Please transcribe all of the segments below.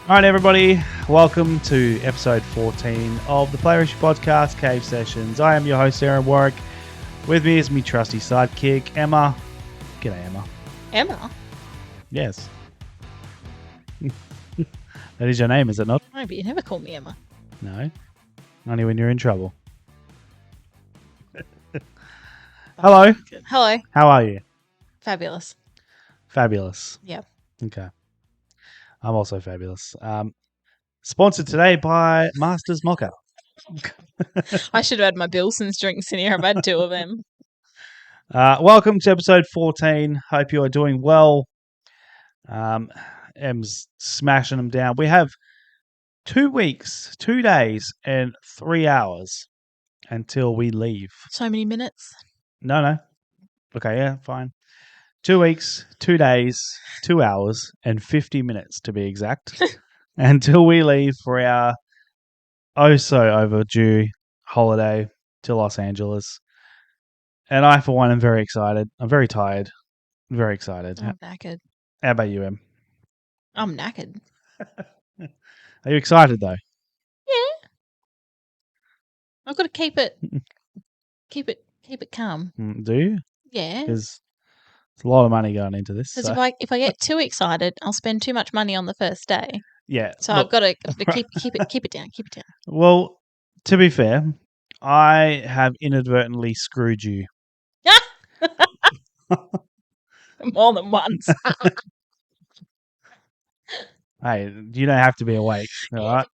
All right, everybody, welcome to episode 14 of the Player Issue Podcast, Cave Sessions. I am your host, Aaron Warwick. With me is my trusty sidekick, Emma. G'day, Emma. Emma? Yes. That is your name, is it not? No, but you never call me Emma. No. Only when you're in trouble. Hello. Hello. How are you? Fabulous. Fabulous. Yeah. Okay. I'm also fabulous. Sponsored today by Masters Mocha. I should have had my Bilson's drinks in here. I've had two of them. Welcome to episode 14. Hope you are doing well. Em's smashing them down. We have 2 weeks, 2 days, and 3 hours until we leave. So many minutes. No. Okay, yeah, fine. 2 weeks, 2 days, 2 hours, and 50 minutes to be exact until we leave for our so overdue holiday to Los Angeles. And I, for one, am very excited. I'm very tired. Very excited. I'm knackered. How about you, Em? I'm knackered. Are you excited, though? Yeah. I've got to keep it calm. Do you? Yeah. Because there's a lot of money going into this. Because So. if I get too excited, I'll spend too much money on the first day. Yeah. So look, I've got to keep it down. Keep it down. Well, to be fair, I have inadvertently screwed you. More than once. Hey, you don't have to be awake, all right?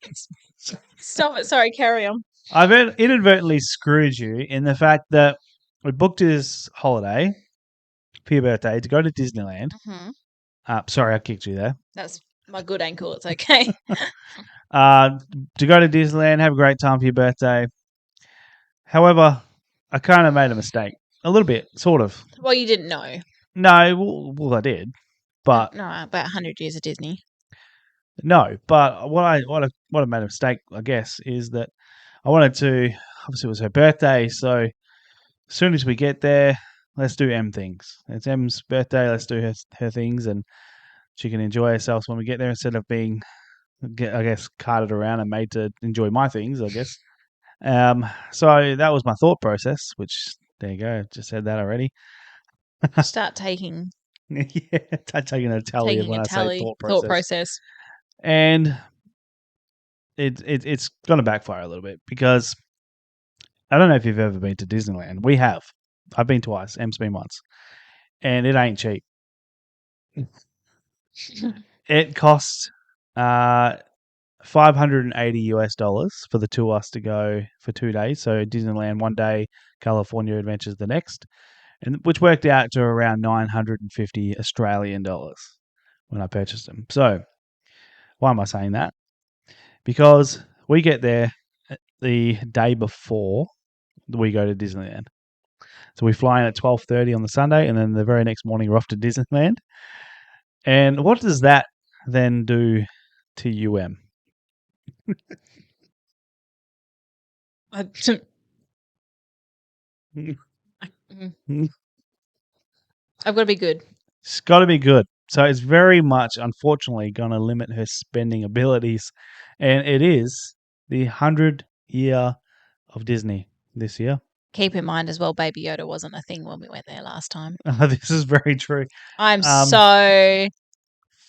Stop it. Sorry, carry on. I've inadvertently screwed you in the fact that we booked this holiday for your birthday to go to Disneyland. Mm-hmm. Sorry, I kicked you there. That's my good ankle. It's okay. To go to Disneyland, have a great time for your birthday. However, I kind of made a mistake. A little bit, sort of. Well, you didn't know. No, well, I did. But no, about 100 years of Disney. No, but what I made a mistake, I guess, is that I wanted to. Obviously, it was her birthday, so as soon as we get there, let's do M things. It's M's birthday. Let's do her things, and she can enjoy herself when we get there instead of being, I guess, carted around and made to enjoy my things. I guess. So that was my thought process. Which there you go. Just said that already. Start taking. Yeah, taking a tally of when I say thought process. And it's going to backfire a little bit because I don't know if you've ever been to Disneyland. We have. I've been twice. Em's been once. And it ain't cheap. It costs $580 for the two of us to go for 2 days. So Disneyland one day, California Adventures the next, and which worked out to around 950 Australian dollars when I purchased them. So why am I saying that? Because we get there the day before we go to Disneyland. So we fly in at 12:30 on the Sunday, and then the very next morning we're off to Disneyland. And what does that then do to UM? I've got to be good. It's got to be good. So it's very much, unfortunately, going to limit her spending abilities. And it is the 100th year of Disney this year. Keep in mind as well, Baby Yoda wasn't a thing when we went there last time. This is very true. I'm so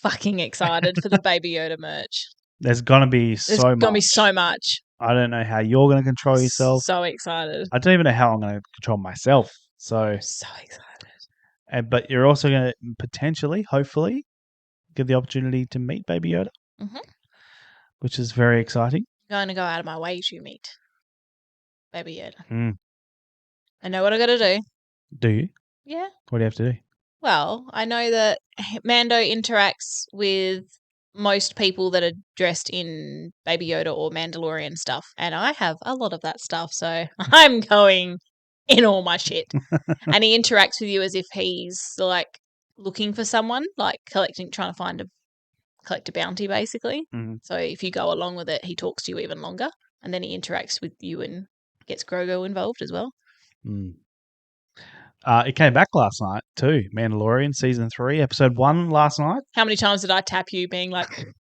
fucking excited for the Baby Yoda merch. There's going to be There's going to be so much. I don't know how you're going to control yourself. So excited. I don't even know how I'm going to control myself. So excited. But you're also going to potentially, hopefully, get the opportunity to meet Baby Yoda, which is very exciting. I'm going to go out of my way to meet Baby Yoda. Mm. I know what I got to do. Do you? Yeah. What do you have to do? Well, I know that Mando interacts with most people that are dressed in Baby Yoda or Mandalorian stuff, and I have a lot of that stuff, so I'm going in all my shit. And he interacts with you as if he's like looking for someone, like trying to collect a bounty, basically. Mhm. So if you go along with it, he talks to you even longer, and then he interacts with you and gets Grogu involved as well. Mm. It came back last night too. Mandalorian season 3, episode 1 last night. How many times did I tap you being like, because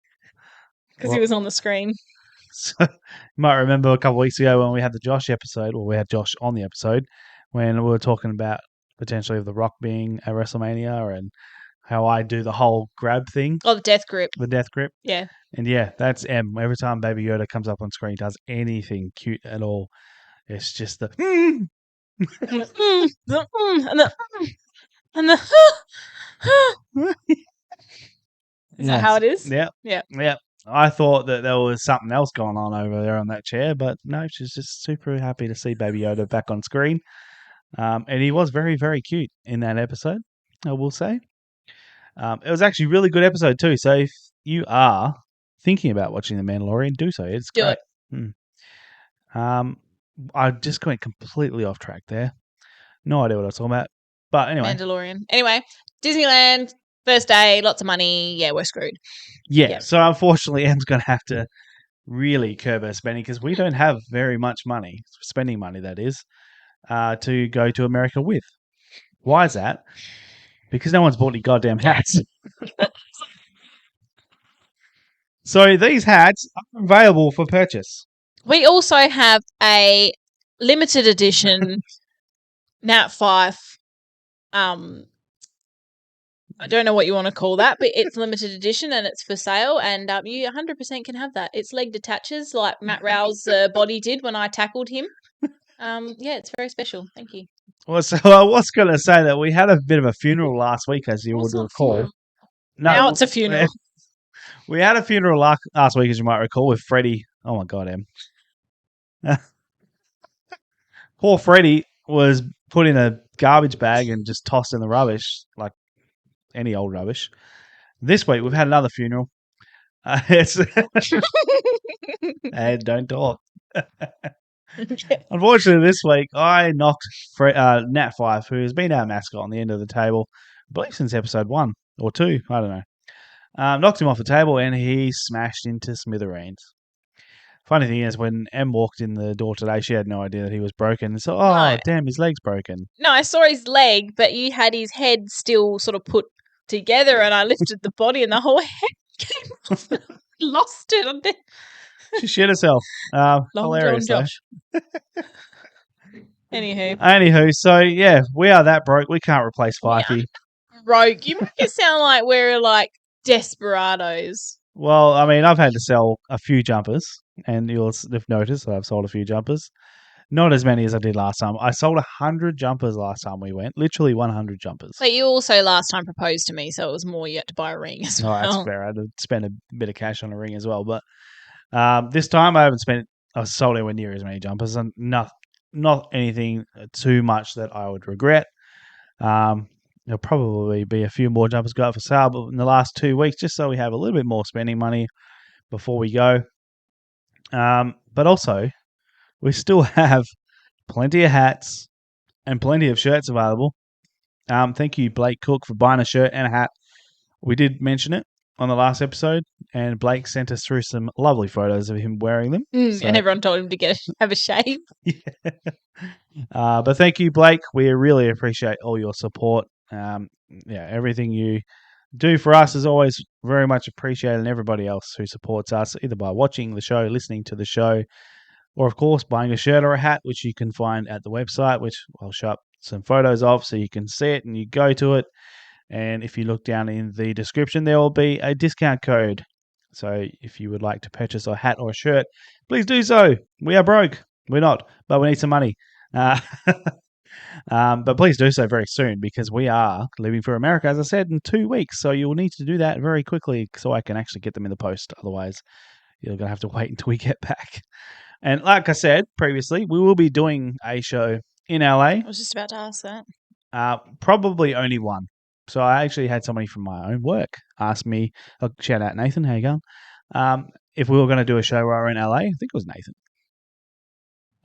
he Well- was on the screen? So, you might remember a couple of weeks ago when we had the Josh episode, or we had Josh on the episode, when we were talking about potentially of The Rock being at WrestleMania and how I do the whole grab thing, Oh, the death grip. the death grip. Yeah. And yeah, that's M. Every time Baby Yoda comes up on screen, does anything cute at all, it's just the And the and the Is that how it is? Yeah. Yeah. Yeah. I thought that there was something else going on over there on that chair, but no, she's just super happy to see Baby Yoda back on screen. And he was very, very cute in that episode, I will say. It was actually a really good episode too. So if you are thinking about watching The Mandalorian, do so. It's Do great. it. I just went completely off track there. No idea what I was talking about. But anyway. Mandalorian. Anyway, Disneyland, first day, lots of money. Yeah, we're screwed. Yeah. Yep. So unfortunately, Em's going to have to really curb her spending because we don't have very much money, spending money that is, to go to America with. Why is that? Because no one's bought any goddamn hats. So these hats are available for purchase. We also have a limited edition Nat Five. I don't know what you want to call that, but it's limited edition and it's for sale. And you 100% can have that. It's leg detaches like Matt Rao's body did when I tackled him. Yeah, it's very special. Thank you. Well, so I was going to say that we had a bit of a funeral last week, as you would recall. No, now it's a funeral. We had a funeral last week, as you might recall, with Freddie. Oh my God, Em. Poor Freddie was put in a garbage bag and just tossed in the rubbish, like any old rubbish. This week, we've had another funeral. And don't talk. Unfortunately, this week, I knocked Nat 5, who has been our mascot, on the end of the table, I believe since episode 1 or 2. I don't know. Knocked him off the table and he smashed into smithereens. Funny thing is, when Em walked in the door today, she had no idea that he was broken. So, No. damn, his leg's broken. No, I saw his leg, but you had his head still sort of put together, and I lifted the body, and the whole head came off. Lost it. And then... She shit herself. Hilarious, though. Josh. Anywho, so yeah, we are that broke. We can't replace Fifey. Broke. You make it sound like we're like desperados. Well, I mean, I've had to sell a few jumpers, and you'll have noticed that I've sold a few jumpers. Not as many as I did last time. I sold 100 jumpers last time we went. Literally 100 jumpers. But you also last time proposed to me, so it was more you had to buy a ring as well. Oh, that's fair. I had to spend a bit of cash on a ring as well. But this time I sold anywhere near as many jumpers, and not anything too much that I would regret. There'll probably be a few more jumpers go up for sale, but in the last 2 weeks, just so we have a little bit more spending money before we go. But also, we still have plenty of hats and plenty of shirts available. Thank you, Blake Cook, for buying a shirt and a hat. We did mention it on the last episode, and Blake sent us through some lovely photos of him wearing them. And everyone told him to have a shave. Yeah. But thank you, Blake. We really appreciate all your support. Everything you do for us is always very much appreciated, and everybody else who supports us, either by watching the show, listening to the show, or of course buying a shirt or a hat, which you can find at the website, which I'll show up some photos of so you can see it and you go to it. And if you look down in the description, there will be a discount code. So if you would like to purchase a hat or a shirt, please do so. We are broke. We're not, but we need some money. But please do so very soon, because we are leaving for America, as I said, in 2 weeks. So you'll need to do that very quickly so I can actually get them in the post. Otherwise, you're going to have to wait until we get back. And like I said previously, we will be doing a show in LA. I was just about to ask that. Probably only one. So I actually had somebody from my own work ask me, shout out Nathan, how you going? If we were going to do a show while we're in LA. I think it was Nathan.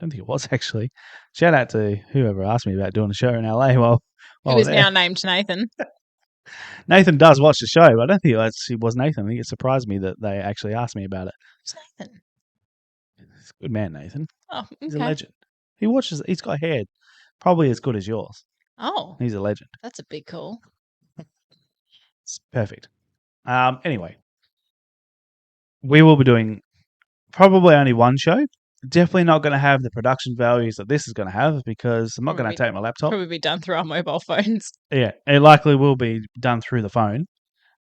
don't think it was actually. Shout out to whoever asked me about doing a show in LA while Who is there. now named Nathan. Nathan does watch the show, but I don't think it was Nathan. I think it surprised me that they actually asked me about it. Who's Nathan? He's a good man, Nathan. Oh, He's a okay. legend. He watches. He's got hair probably as good as yours. Oh, He's a legend. that's a big call. It's perfect. Anyway, we will be doing probably only one show. Definitely not going to have the production values that this is going to have because I'm not going to take my laptop. Probably be done through our mobile phones. Yeah, it likely will be done through the phone.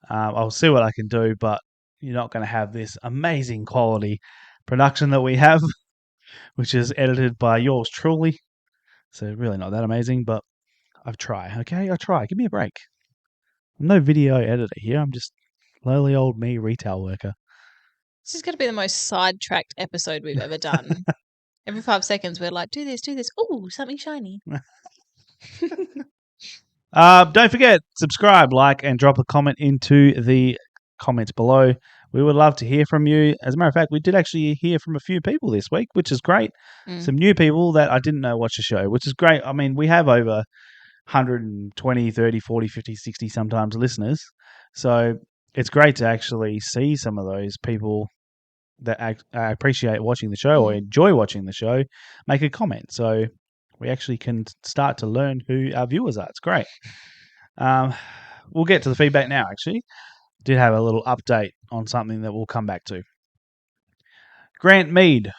I'll see what I can do, but you're not going to have this amazing quality production that we have, which is edited by yours truly. So really not that amazing, but I try. Okay, I try. Give me a break. I'm no video editor here. I'm just lowly old me retail worker. This is going to be the most sidetracked episode we've ever done. Every 5 seconds, we're like, do this. Oh, something shiny. Don't forget, subscribe, like, and drop a comment into the comments below. We would love to hear from you. As a matter of fact, we did actually hear from a few people this week, which is great. Some new people that I didn't know watch the show, which is great. I mean, we have over 120, 30, 40, 50, 60 sometimes listeners. So it's great to actually see some of those people that appreciate watching the show or enjoy watching the show make a comment. So we actually can start to learn who our viewers are. It's great. We'll get to the feedback now, actually. Did have a little update on something that we'll come back to. Grant Mead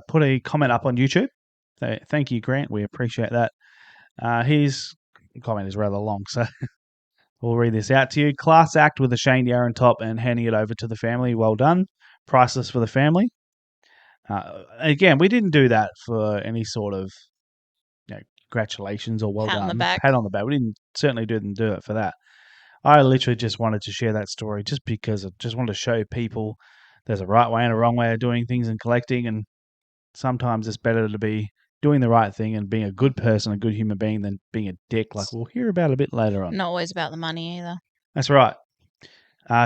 put a comment up on YouTube. Thank you, Grant. We appreciate that. His comment is rather long, so we'll read this out to you. Class act with a Shane Yarran top and handing it over to the family. Well done. Priceless for the family. Again, we didn't do that for any sort of congratulations or well Pat done. on the back. Pat on the back. We didn't do it for that. I literally just wanted to share that story just because I just wanted to show people there's a right way and a wrong way of doing things and collecting, and sometimes it's better to be doing the right thing and being a good person, a good human being, than being a dick, like we'll hear about a bit later on. Not always about the money either. That's right.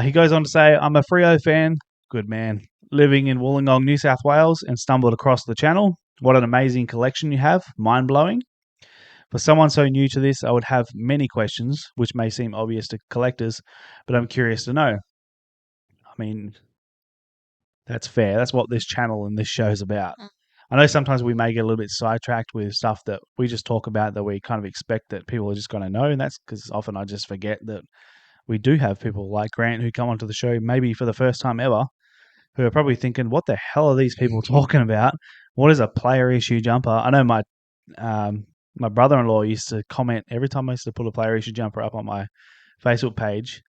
He goes on to say, I'm a Freo fan. Good man. Living in Wollongong, New South Wales, and stumbled across the channel. What an amazing collection you have. Mind-blowing. For someone so new to this, I would have many questions, which may seem obvious to collectors, but I'm curious to know. I mean, that's fair. That's what this channel and this show is about. I know sometimes we may get a little bit sidetracked with stuff that we just talk about that we kind of expect that people are just going to know, and that's because often I just forget that we do have people like Grant who come onto the show maybe for the first time ever, who are probably thinking, what the hell are these people talking about? What is a player issue jumper? I know my brother-in-law used to comment every time I used to put a player issue jumper up on my Facebook page.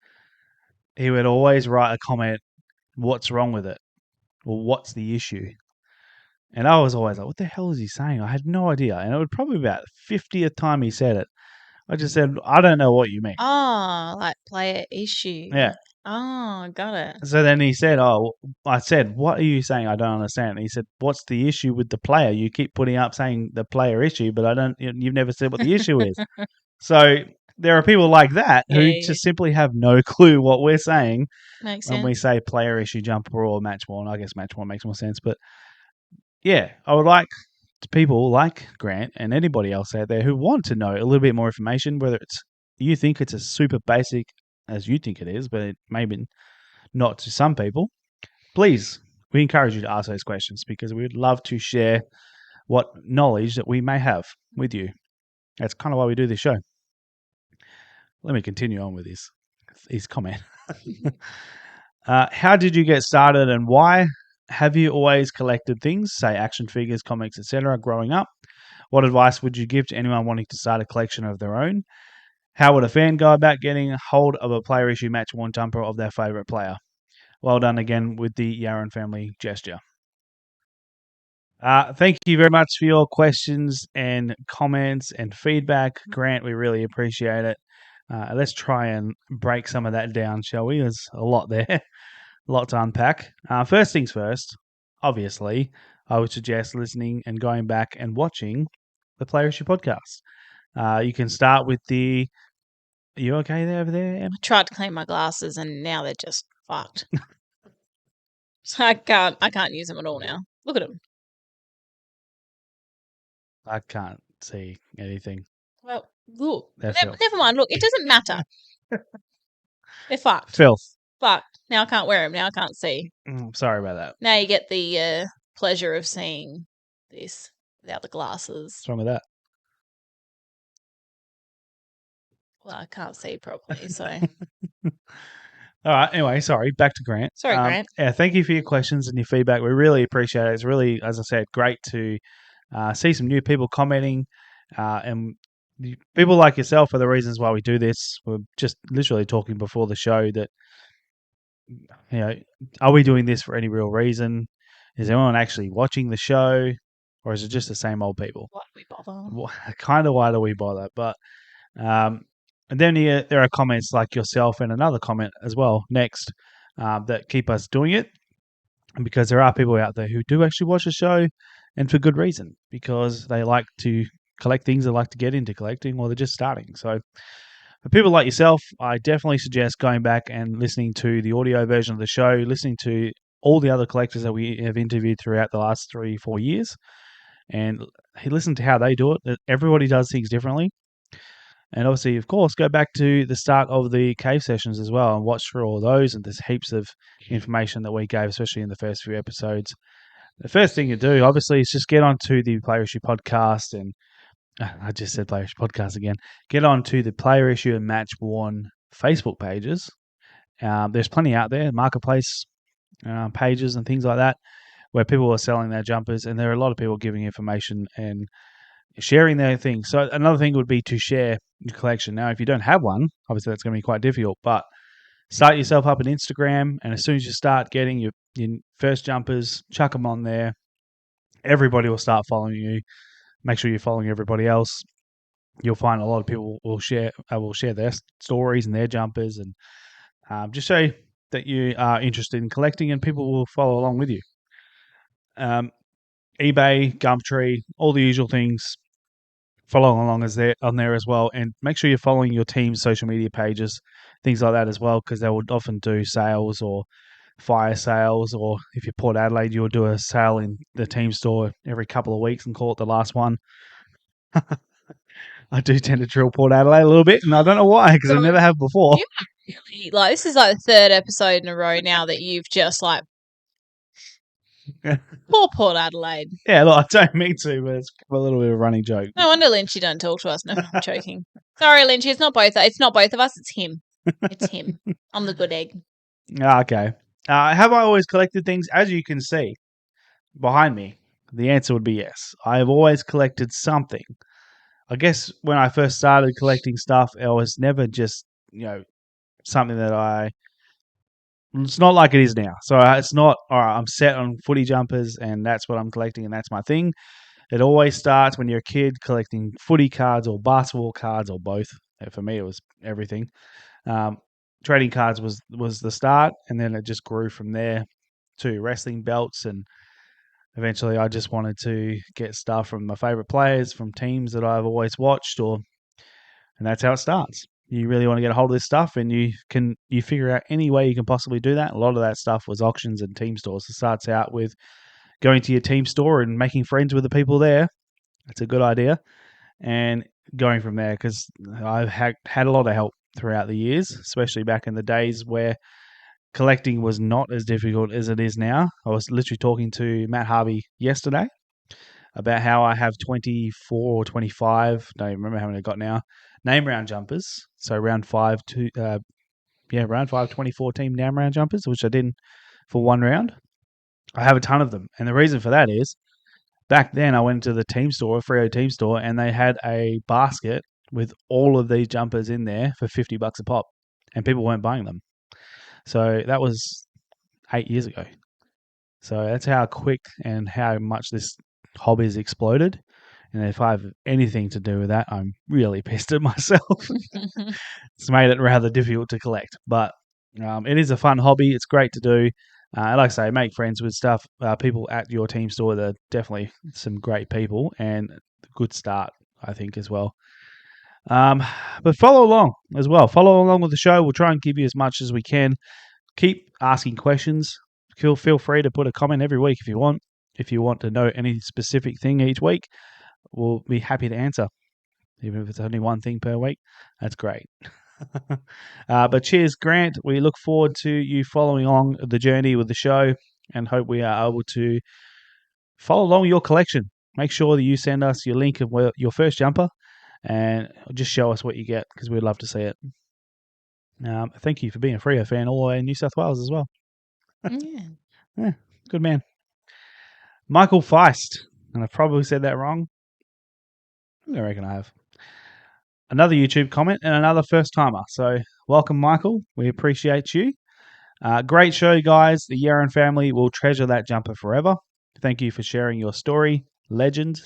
He would always write a comment, what's wrong with it? Or what's the issue? And I was always like, what the hell is he saying? I had no idea. And it was probably about 50th time he said it. I just said, I don't know what you mean. Oh, like player issue. Yeah. Oh, got it. So then he said, I said, what are you saying? I don't understand. And he said, what's the issue with the player? You keep putting up saying the player issue, but you've never said what the issue is. So there are people like that who just simply have no clue what we're saying. Makes when sense. we say player issue jumper or match one. I guess match one makes more sense. But yeah, I would like people like Grant and anybody else out there who want to know a little bit more information, whether it's you think it's as super basic as you think it is, but it may be not to some people. Please, we encourage you to ask those questions because we would love to share what knowledge that we may have with you. That's kind of why we do this show. Let me continue on with his comment. How did you get started and why? Have you always collected things, say action figures, comics, etc., growing up? What advice would you give to anyone wanting to start a collection of their own? How would a fan go about getting hold of a player issue match worn jumper of their favourite player? Well done again with the Yarran family gesture. Thank you very much for your questions and comments and feedback, Grant. We really appreciate it. Let's try and break some of that down, shall we? There's a lot there, a lot to unpack. First things first, obviously, I would suggest listening and going back and watching the Player Issue podcast. You can start with the... Are you okay there over there, Em? I tried to clean my glasses and now they're just fucked. So I can't use them at all now. Look at them. I can't see anything. Well, look. They're filth. Never mind. Look, it doesn't matter. They're fucked. Filth. Fucked. Now I can't wear them. Now I can't see. Sorry about that. Now you get the pleasure of seeing this without the glasses. What's wrong with that? Well, I can't see properly, so. All right. Anyway, sorry. Back to Grant. Sorry, Grant. Yeah, thank you for your questions and your feedback. We really appreciate it. It's really, as I said, great to see some new people commenting. And people like yourself are the reasons why we do this. We're just literally talking before the show that, are we doing this for any real reason? Is anyone actually watching the show? Or is it just the same old people? Why do we bother? Kind of why do we bother? But and then there are comments like yourself and another comment as well next that keep us doing it. And because there are people out there who do actually watch the show and for good reason, because they like to collect things, they like to get into collecting, or they're just starting. So for people like yourself, I definitely suggest going back and listening to the audio version of the show, listening to all the other collectors that we have interviewed throughout the last 3-4 years, and listen to how they do it. Everybody does things differently. And obviously, of course, go back to the start of the cave sessions as well and watch through all those. And there's heaps of information that we gave, especially in the first few episodes. The first thing you do, obviously, is just get onto the Player Issue podcast. And I just said Player Issue podcast again. Get onto the Player Issue and Match Worn Facebook pages. There's plenty out there, marketplace pages and things like that, where people are selling their jumpers. And there are a lot of people giving information and sharing their things. So another thing would be to share your collection. Now, if you don't have one, obviously that's going to be quite difficult, but start yourself up on Instagram, and as soon as you start getting your first jumpers, chuck them on there. Everybody will start following you. Make sure you're following everybody else. You'll find a lot of people will share their stories and their jumpers, and just show that you are interested in collecting, and people will follow along with you. eBay, Gumtree, all the usual things. Follow along on there as well, and make sure you're following your team's social media pages, things like that as well, because they will often do sales or fire sales, or if you're Port Adelaide, you'll do a sale in the team store every couple of weeks and call it the last one. I do tend to drill Port Adelaide a little bit, and I don't know why, because I never have before. This is like the third episode in a row now that you've just like poor Port Adelaide. Yeah, look, I don't mean to, but it's a little bit of a running joke. No wonder Lynchy don't talk to us. No, I'm joking. Sorry, Lynchy, it's not both. It's not both of us. It's him. It's him. I'm the good egg. Okay. Have I always collected things? As you can see behind me, the answer would be yes. I have always collected something. I guess when I first started collecting stuff, it was never just, something that it's not like it is now. So it's not, all right, I'm set on footy jumpers and that's what I'm collecting and that's my thing. It always starts when you're a kid collecting footy cards or basketball cards or both. For me, it was everything. Trading cards was the start, and then it just grew from there to wrestling belts, and eventually I just wanted to get stuff from my favorite players, from teams that I've always watched, and that's how it starts. You really want to get a hold of this stuff, and you figure out any way you can possibly do that. A lot of that stuff was auctions and team stores. It starts out with going to your team store and making friends with the people there. That's a good idea. And going from there, because I've had a lot of help throughout the years, especially back in the days where collecting was not as difficult as it is now. I was literally talking to Matt Harvey yesterday about how I have 24 or 25, don't even remember how many I got now, name round jumpers. So round 5 24 team name round jumpers, which I did for one round. I have a ton of them. And the reason for that is back then I went to the team store, Freo team store, and they had a basket with all of these jumpers in there for $50 a pop, and people weren't buying them. So that was 8 years ago. So that's how quick and how much this hobby has exploded. And if I have anything to do with that, I'm really pissed at myself. It's made it rather difficult to collect, but it is a fun hobby. It's great to do. Like I say, make friends with people at your team store. They're definitely some great people and a good start, I think, as well. But follow along as well. Follow along with the show. We'll try and give you as much as we can. Keep asking questions. Feel free to put a comment every week if you want. If you want to know any specific thing each week, we'll be happy to answer. Even if it's only one thing per week, that's great. But cheers, Grant. We look forward to you following along the journey with the show and hope we are able to follow along your collection. Make sure that you send us your link of your first jumper and just show us what you get because we'd love to see it. Thank you for being a Freo fan all the way in New South Wales as well. Yeah, good man. Michael Feist, and I've probably said that wrong. I reckon I have. Another YouTube comment and another first timer. So welcome, Michael. We appreciate you. Great show, guys. The Yaron family will treasure that jumper forever. Thank you for sharing your story. Legend.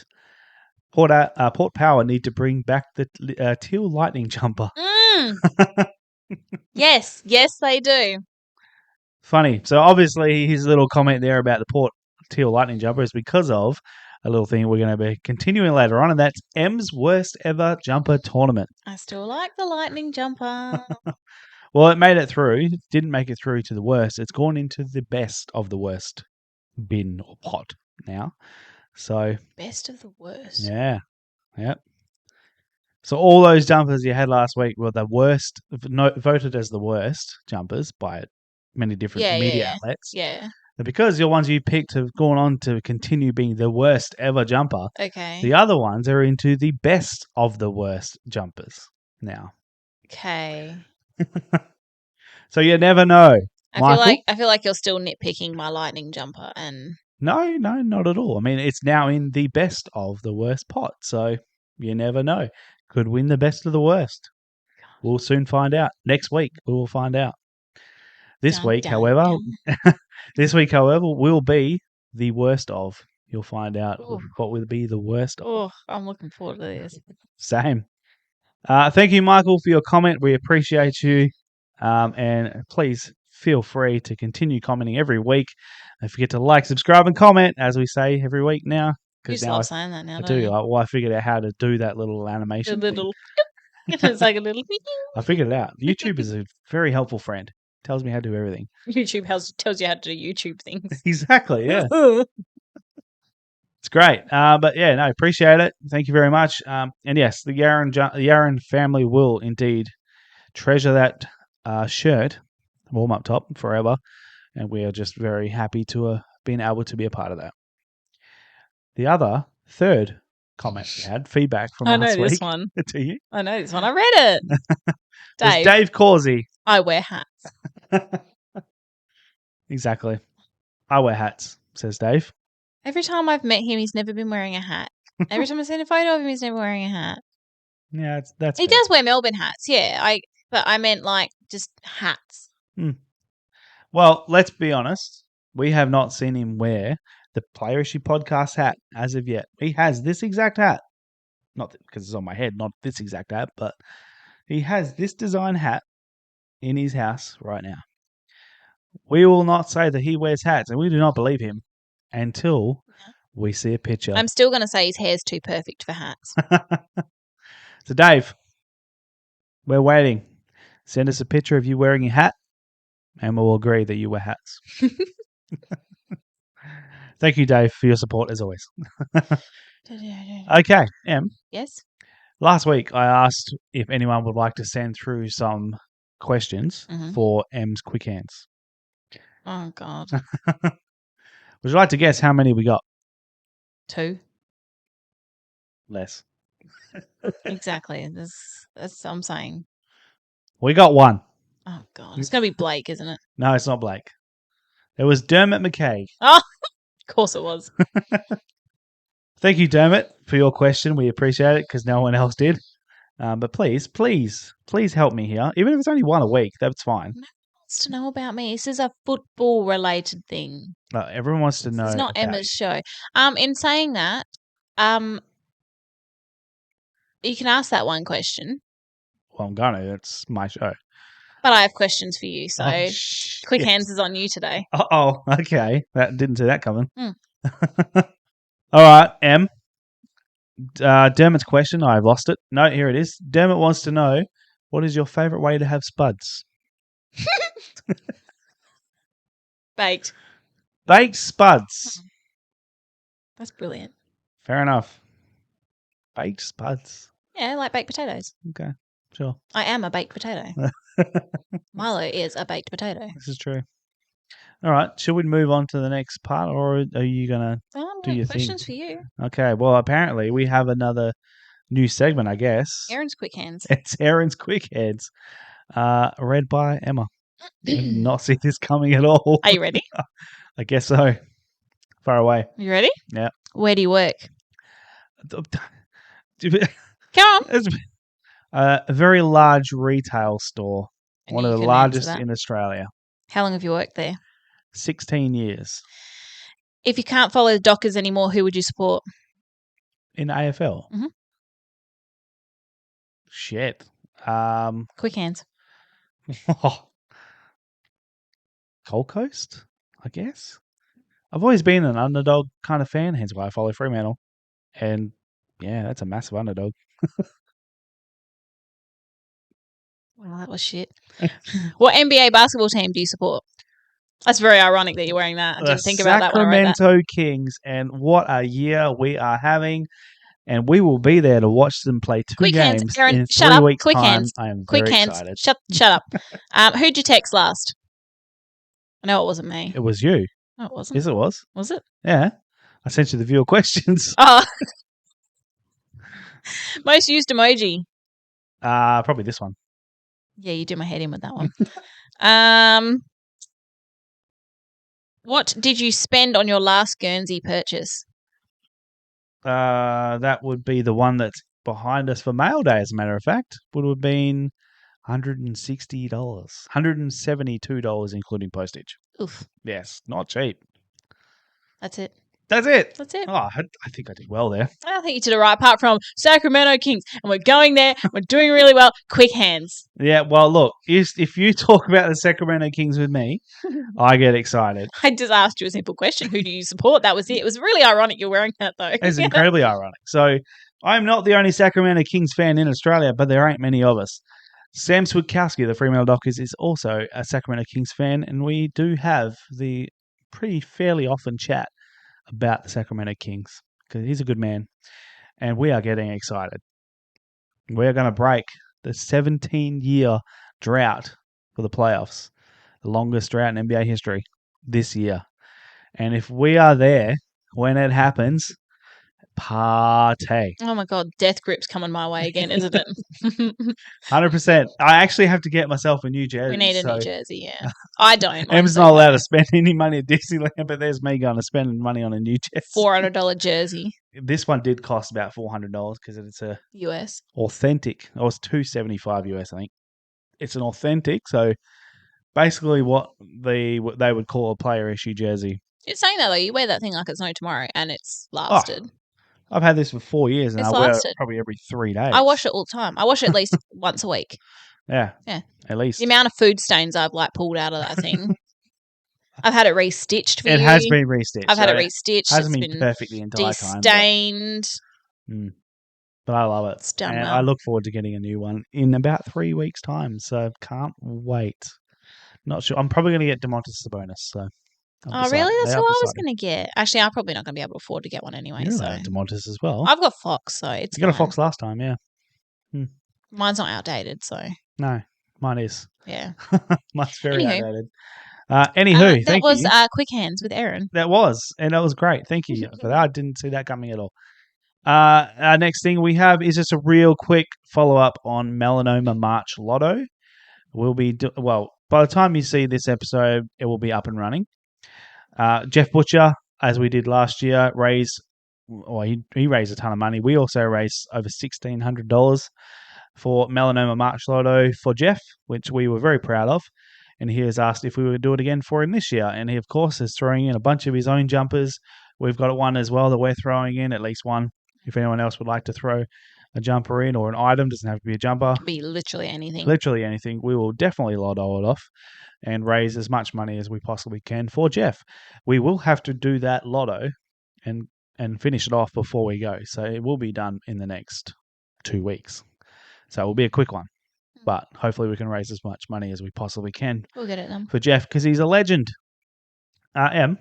Port Power need to bring back the teal lightning jumper. Yes, they do. Funny. So obviously his little comment there about the Port teal lightning jumper is because of a little thing we're going to be continuing later on, and that's M's worst ever jumper tournament. I still like the lightning jumper. Well, it made it through. It didn't make it through to the worst. It's gone into the best of the worst bin or pot now. So best of the worst. Yeah. Yep. So all those jumpers you had last week were the worst, voted as the worst jumpers by many different media outlets. Yeah. But because your ones you picked have gone on to continue being the worst ever jumper, okay, the other ones are into the best of the worst jumpers now. Okay. So you never know. I feel like you're still nitpicking my lightning jumper and No, not at all. I mean, it's now in the best of the worst pot, so you never know. Could win the best of the worst. We'll soon find out. Next week, we will find out. This week, however, will be the worst of. You'll find out what will be the worst of. Oh, I'm looking forward to this. Same. Thank you, Michael, for your comment. We appreciate you. And please feel free to continue commenting every week. Don't forget to like, subscribe, and comment, as we say every week now. You just love saying that now, I don't do. you? I figured out how to do that little animation. It's like a little. I figured it out. YouTube is a very helpful friend. Tells me how to do everything. YouTube tells you how to do YouTube things. Exactly, yeah. It's great. But yeah, no, appreciate it. Thank you very much. And yes, the Yaron family will indeed treasure that shirt, warm up top, forever. And we are just very happy to have been able to be a part of that. The other third comment we had, feedback from last week. I know this one. To you. I know this one. I read it. Dave Causey. I wear hats. Exactly. I wear hats, says Dave. Every time I've met him, he's never been wearing a hat. Every time I've seen a photo of him, he's never wearing a hat. Yeah, that's he does wear Melbourne hats, yeah. But I meant like just hats. Well, let's be honest. We have not seen him wear the Player Issue Podcast hat as of yet. He has this exact hat. Not because it's on my head, not this exact hat, but he has this design hat in his house right now. We will not say that he wears hats, and we do not believe him until we see a picture. I'm still going to say his hair's too perfect for hats. So, Dave, we're waiting. Send us a picture of you wearing a hat, and we'll agree that you wear hats. Thank you, Dave, for your support as always. Okay, Em. Yes? Last week, I asked if anyone would like to send through some questions for Em's quick hands. Oh, God. Would you like to guess how many we got? 2. Less. Exactly. That's what I'm saying. We got 1. Oh, God. It's going to be Blake, isn't it? No, it's not Blake. It was Dermot McKay. Oh, of course it was. Thank you, Dermot, for your question. We appreciate it because no one else did. But please help me here. Even if it's only 1 a week, that's fine. No one wants to know about me. This is a football-related thing. Everyone wants to know. It's not Emma's show. In saying that, you can ask that one question. Well, I'm gonna. It's my show. But I have questions for you, so quick hands is on you today. Oh, okay. That didn't see that coming. All right, Em. Dermot's question. I've lost it. No, here it is. Dermot wants to know, what is your favourite way to have spuds? Baked. Baked spuds. That's brilliant. Fair enough. Baked spuds. Yeah, like baked potatoes. Okay, sure. I am a baked potato. Milo is a baked potato. This is true. All right, shall we move on to the next part, or are you gonna I've do got your questions thing? for you. Okay. Well, apparently we have another new segment. I guess Aaron's quick hands. it's Aaron's Quick Heads, read by Emma. I did not see this coming at all. Are you ready? I guess so. Far away. You ready? Yeah. Where do you work? It's Come on. a very large retail store, I one knew of you the couldn't answer largest that. in Australia. How long have you worked there? 16 years If you can't follow the Dockers anymore, who would you support? in AFL. Mhm. Shit. Quick hands. Gold Coast, I guess. I've always been an underdog kind of fan, hence why I follow Fremantle. And yeah, that's a massive underdog. Well, that was shit. What NBA basketball team do you support? That's very ironic that you're wearing that. I The didn't think about that when I read that. Sacramento Kings, and what a year we are having. And we will be there to watch them play two Quick hands, games Aaron. in Shut 3 up. weeks' Quick time. hands. I am Quick very hands. excited. Shut up. Who'd you text last? I know it wasn't me. It was you. No, it wasn't. Yes, it was. Was it? Yeah. I sent you the viewer questions. Oh. Most used emoji. Probably this one. Yeah, you do my head in with that one. What did you spend on your last Guernsey purchase? That would be the one that's behind us for mail day, as a matter of fact. Would have been $160. $172, including postage. Oof. Yes, not cheap. That's it. That's it. That's it. Oh, I think I did well there. I think you did it right, apart from Sacramento Kings. And we're going there. We're doing really well. Quick hands. Yeah, well, look, if you talk about the Sacramento Kings with me, I get excited. I just asked you a simple question. Who do you support? That was it. It was really ironic you're wearing that, though. It's incredibly ironic. So I'm not the only Sacramento Kings fan in Australia, but there ain't many of us. Sam Switkowski, the Fremantle Dockers, is also a Sacramento Kings fan, and we do have the pretty fairly often chat about the Sacramento Kings because he's a good man, and we are getting excited. We're going to break the 17-year drought for the playoffs, the longest drought in NBA history this year. And if we are there when it happens, party. Oh my God, death grip's coming my way again, isn't it? 100%. I actually have to get myself a new jersey. We need a new jersey, yeah. I don't. Em's not allowed to spend any money at Disneyland, but there's me going to spend money on a new jersey. $400 jersey. This one did cost about $400 because it's a US. authentic. Oh, it's $275 US, I think. It's an authentic, so basically what they would call a player issue jersey. It's saying that though, you wear that thing like it's no tomorrow, and it's lasted. Oh, I've had this for 4 years, and It's I wear lasted. it probably every 3 days. I wash it all the time. I wash it at least once a week. Yeah. Yeah. At least. The amount of food stains I've pulled out of that thing. I've had it restitched for you. It has been restitched. I've had it restitched. Hasn't It's been perfect the entire time. de-stained. But I love it. It's done and well. I look forward to getting a new one in about 3 weeks' time, so can't wait. Not sure. I'm probably going to get DeMontis Sabonis, so. Oh, really? That's who I was going to get. Actually, I'm probably not going to be able to afford to get one anyway. You so DeMontis as well. I've got Fox, so it's You got a fine. Fox last time, yeah. Mine's not outdated, so. No, mine is. Yeah. Mine's very Anywho. outdated. Anywho, that was Quick Hands with Aaron. That was, and that was great. Thank you for that. I didn't see that coming at all. Our next thing we have is just a real quick follow-up on Melanoma March Lotto. We'll be, by the time you see this episode, it will be up and running. Jeff Butcher, as we did last year, he raised a ton of money. We also raised over $1,600 for Melanoma March Lotto for Jeff, which we were very proud of. And he has asked if we would do it again for him this year. And he, of course, is throwing in a bunch of his own jumpers. We've got one as well that we're throwing in, at least one. If anyone else would like to throw a jumper in or an item, doesn't have to be a jumper. It could be literally anything. Literally anything. We will definitely lotto it off and raise as much money as we possibly can for Jeff. We will have to do that lotto and finish it off before we go. So it will be done in the next 2 weeks. So it will be a quick one. But hopefully we can raise as much money as we possibly can. We'll get it done. For Jeff, because he's a legend. Em,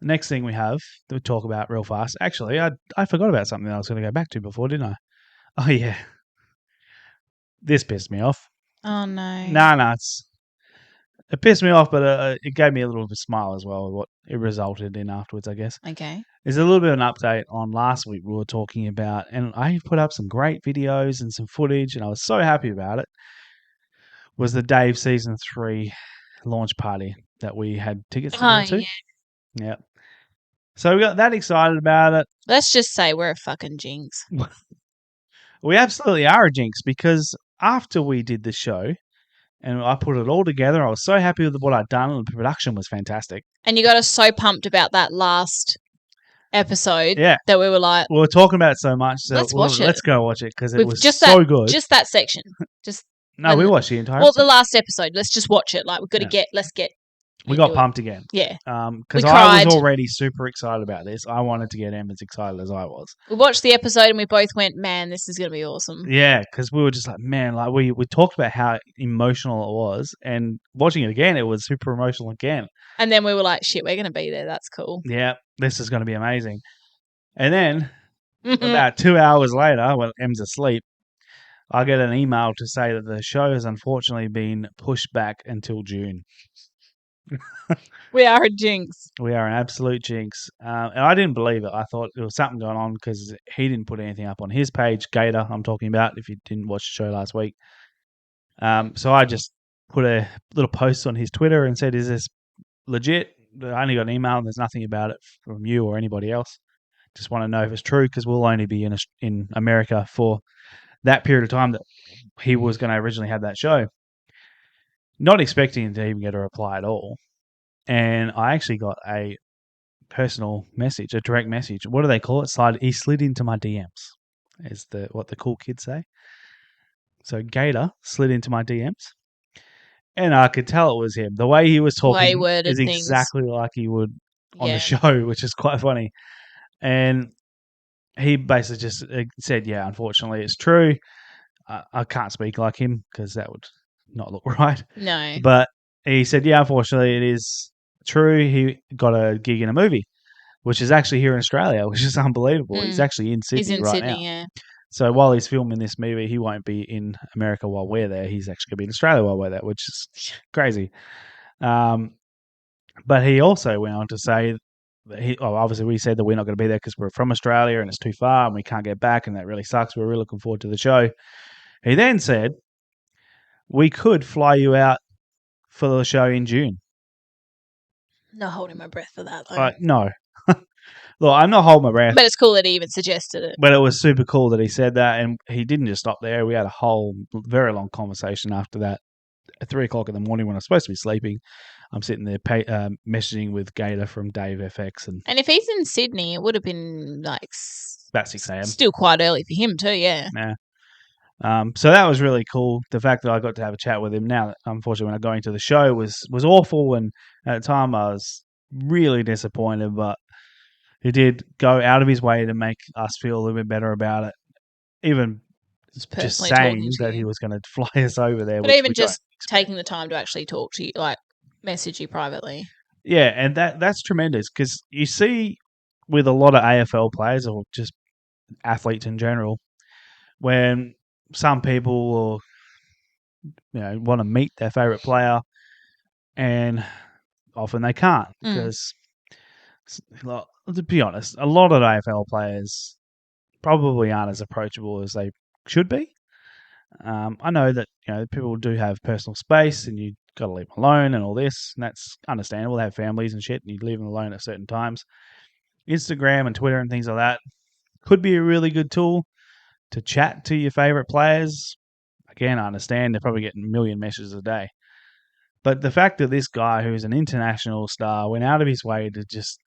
next thing we have to talk about real fast. Actually, I forgot about something I was going to go back to before, didn't I? Oh, yeah. This pissed me off. Oh no. Nah, it pissed me off, but it gave me a little bit of a smile as well, what it resulted in afterwards, I guess. Okay. There's a little bit of an update on last week we were talking about, and I put up some great videos and some footage, and I was so happy about it, was the Dave Season 3 launch party that we had tickets to Oh go to. yeah. Yeah. So we got that excited about it. Let's just say we're a fucking jinx. We absolutely are a jinx because after we did the show and I put it all together, I was so happy with what I'd done and the production was fantastic. And you got us so pumped about that last episode Yeah. that we were like, We were talking about it so much, so let's watch it. let's go watch it because it We've was just so good. Just that section. Just No, we watched the entire well, episode. the last episode. Let's just watch it. Like we've got to let's get. We got pumped again. Yeah. Because I was already super excited about this. I wanted to get Em as excited as I was. We watched the episode and we both went, man, this is going to be awesome. Yeah, because we were just like, man, like we talked about how emotional it was, and watching it again, it was super emotional again. And then we were like, shit, we're going to be there. That's cool. Yeah, this is going to be amazing. And then about 2 hours later, when Em's asleep, I get an email to say that the show has unfortunately been pushed back until June. We are a jinx. We are an absolute jinx. And I didn't believe it. I thought there was something going on because he didn't put anything up on his page, Gator, I'm talking about, if you didn't watch the show last week. So I just put a little post on his Twitter and said, is this legit? I only got an email and there's nothing about it from you or anybody else. Just want to know if it's true because we'll only be in America for that period of time that he was going to originally have that show. Not expecting to even get a reply at all. And I actually got a personal message, a direct message. What do they call it? He slid into my DMs, is what the cool kids say. So Gator slid into my DMs, and I could tell it was him. The way he was talking is exactly like he would on the show, which is quite funny. And he basically just said, yeah, unfortunately, it's true. I can't speak like him because that would not look right. No. But he said, yeah, unfortunately, it is true. He got a gig in a movie, which is actually here in Australia, which is unbelievable. He's actually in Sydney now. Yeah. So while he's filming this movie, he won't be in America while we're there. He's actually going to be in Australia while we're there, which is crazy. But he also went on to say that obviously we said that we're not going to be there because we're from Australia and it's too far and we can't get back and that really sucks. We're really looking forward to the show. He then said, we could fly you out for the show in June. Not holding my breath for that, though. No. Look, I'm not holding my breath. But it's cool that he even suggested it. But it was super cool that he said that, and he didn't just stop there. We had a whole very long conversation after that. At 3 o'clock in the morning when I was supposed to be sleeping, I'm sitting there messaging with Gator from Dave FX. And if he's in Sydney, it would have been like about 6 a.m. Still quite early for him too, yeah. Yeah. So that was really cool. The fact that I got to have a chat with him now, unfortunately, when I going to the show was awful. And at the time, I was really disappointed. But he did go out of his way to make us feel a little bit better about it. Even just saying that he was going to fly us over there. But even just taking the time to actually talk to you, like message you privately. Yeah, and that's tremendous because you see with a lot of AFL players or just athletes in general, when some people will, want to meet their favorite player, and often they can't because, to be honest, a lot of AFL players probably aren't as approachable as they should be. I know that people do have personal space, and you got to leave them alone and all this, and that's understandable. They have families and shit, and you leave them alone at certain times. Instagram and Twitter and things like that could be a really good tool to chat to your favorite players. Again, I understand they're probably getting a million messages a day. But the fact that this guy, who's an international star, went out of his way to just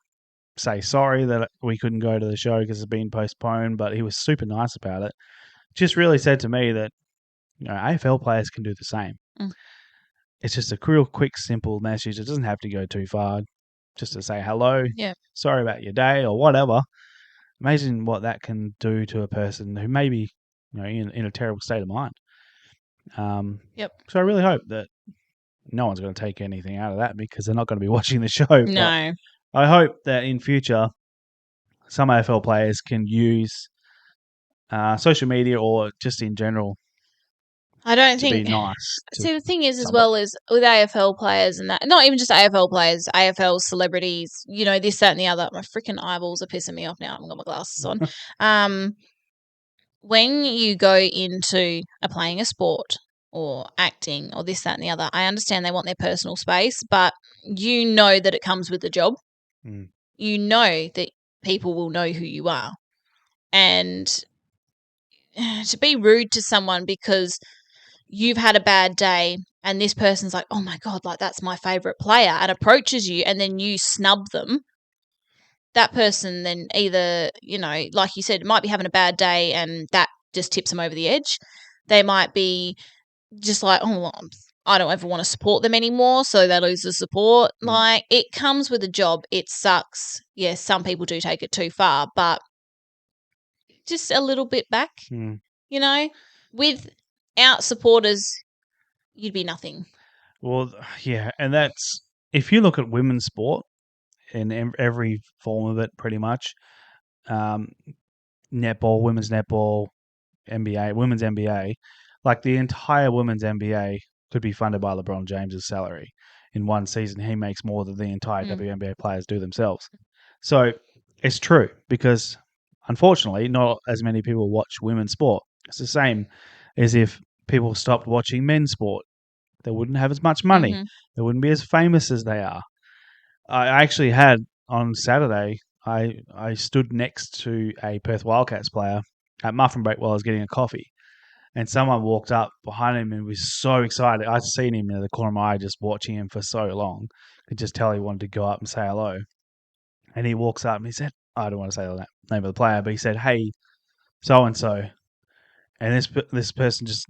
say sorry that we couldn't go to the show because it's been postponed, but he was super nice about it, just really said to me that AFL players can do the same. It's just a real quick, simple message. It doesn't have to go too far. Just to say hello, sorry about your day or whatever. Imagine what that can do to a person who may be in a terrible state of mind. So I really hope that no one's going to take anything out of that because they're not going to be watching the show. No. I hope that in future some AFL players can use social media or just in general I don't to be think. nice to See, the thing is, as somebody. well, is with AFL players and that, not even just AFL players, AFL celebrities, this, that, and the other. My freaking eyeballs are pissing me off now. I haven't got my glasses on. When you go into playing a sport or acting or this, that, and the other, I understand they want their personal space, but you know that it comes with the job. Mm. You know that people will know who you are. And to be rude to someone because you've had a bad day and this person's like, oh my God, like that's my favorite player, and approaches you and then you snub them, that person then either, like you said, might be having a bad day and that just tips them over the edge. They might be just like, oh, well, I don't ever want to support them anymore, so they lose the support. Like, it comes with a job. It sucks. Yes, some people do take it too far, but just a little bit back, without supporters, you'd be nothing. Well, yeah, and that's if you look at women's sport in every form of it, pretty much, netball, women's netball, NBA, women's NBA, like the entire women's NBA could be funded by LeBron James's salary in one season. He makes more than the entire WNBA players do themselves. So it's true because unfortunately, not as many people watch women's sport. It's the same as if people stopped watching men's sport. They wouldn't have as much money. They wouldn't be as famous as they are. I actually had on Saturday, I stood next to a Perth Wildcats player at muffin break while I was getting a coffee. And someone walked up behind him and was so excited. I'd seen him in the corner of my eye just watching him for so long. Could just tell he wanted to go up and say hello. And he walks up and he said, I don't want to say the name of the player, but he said, hey, so-and-so. And this person just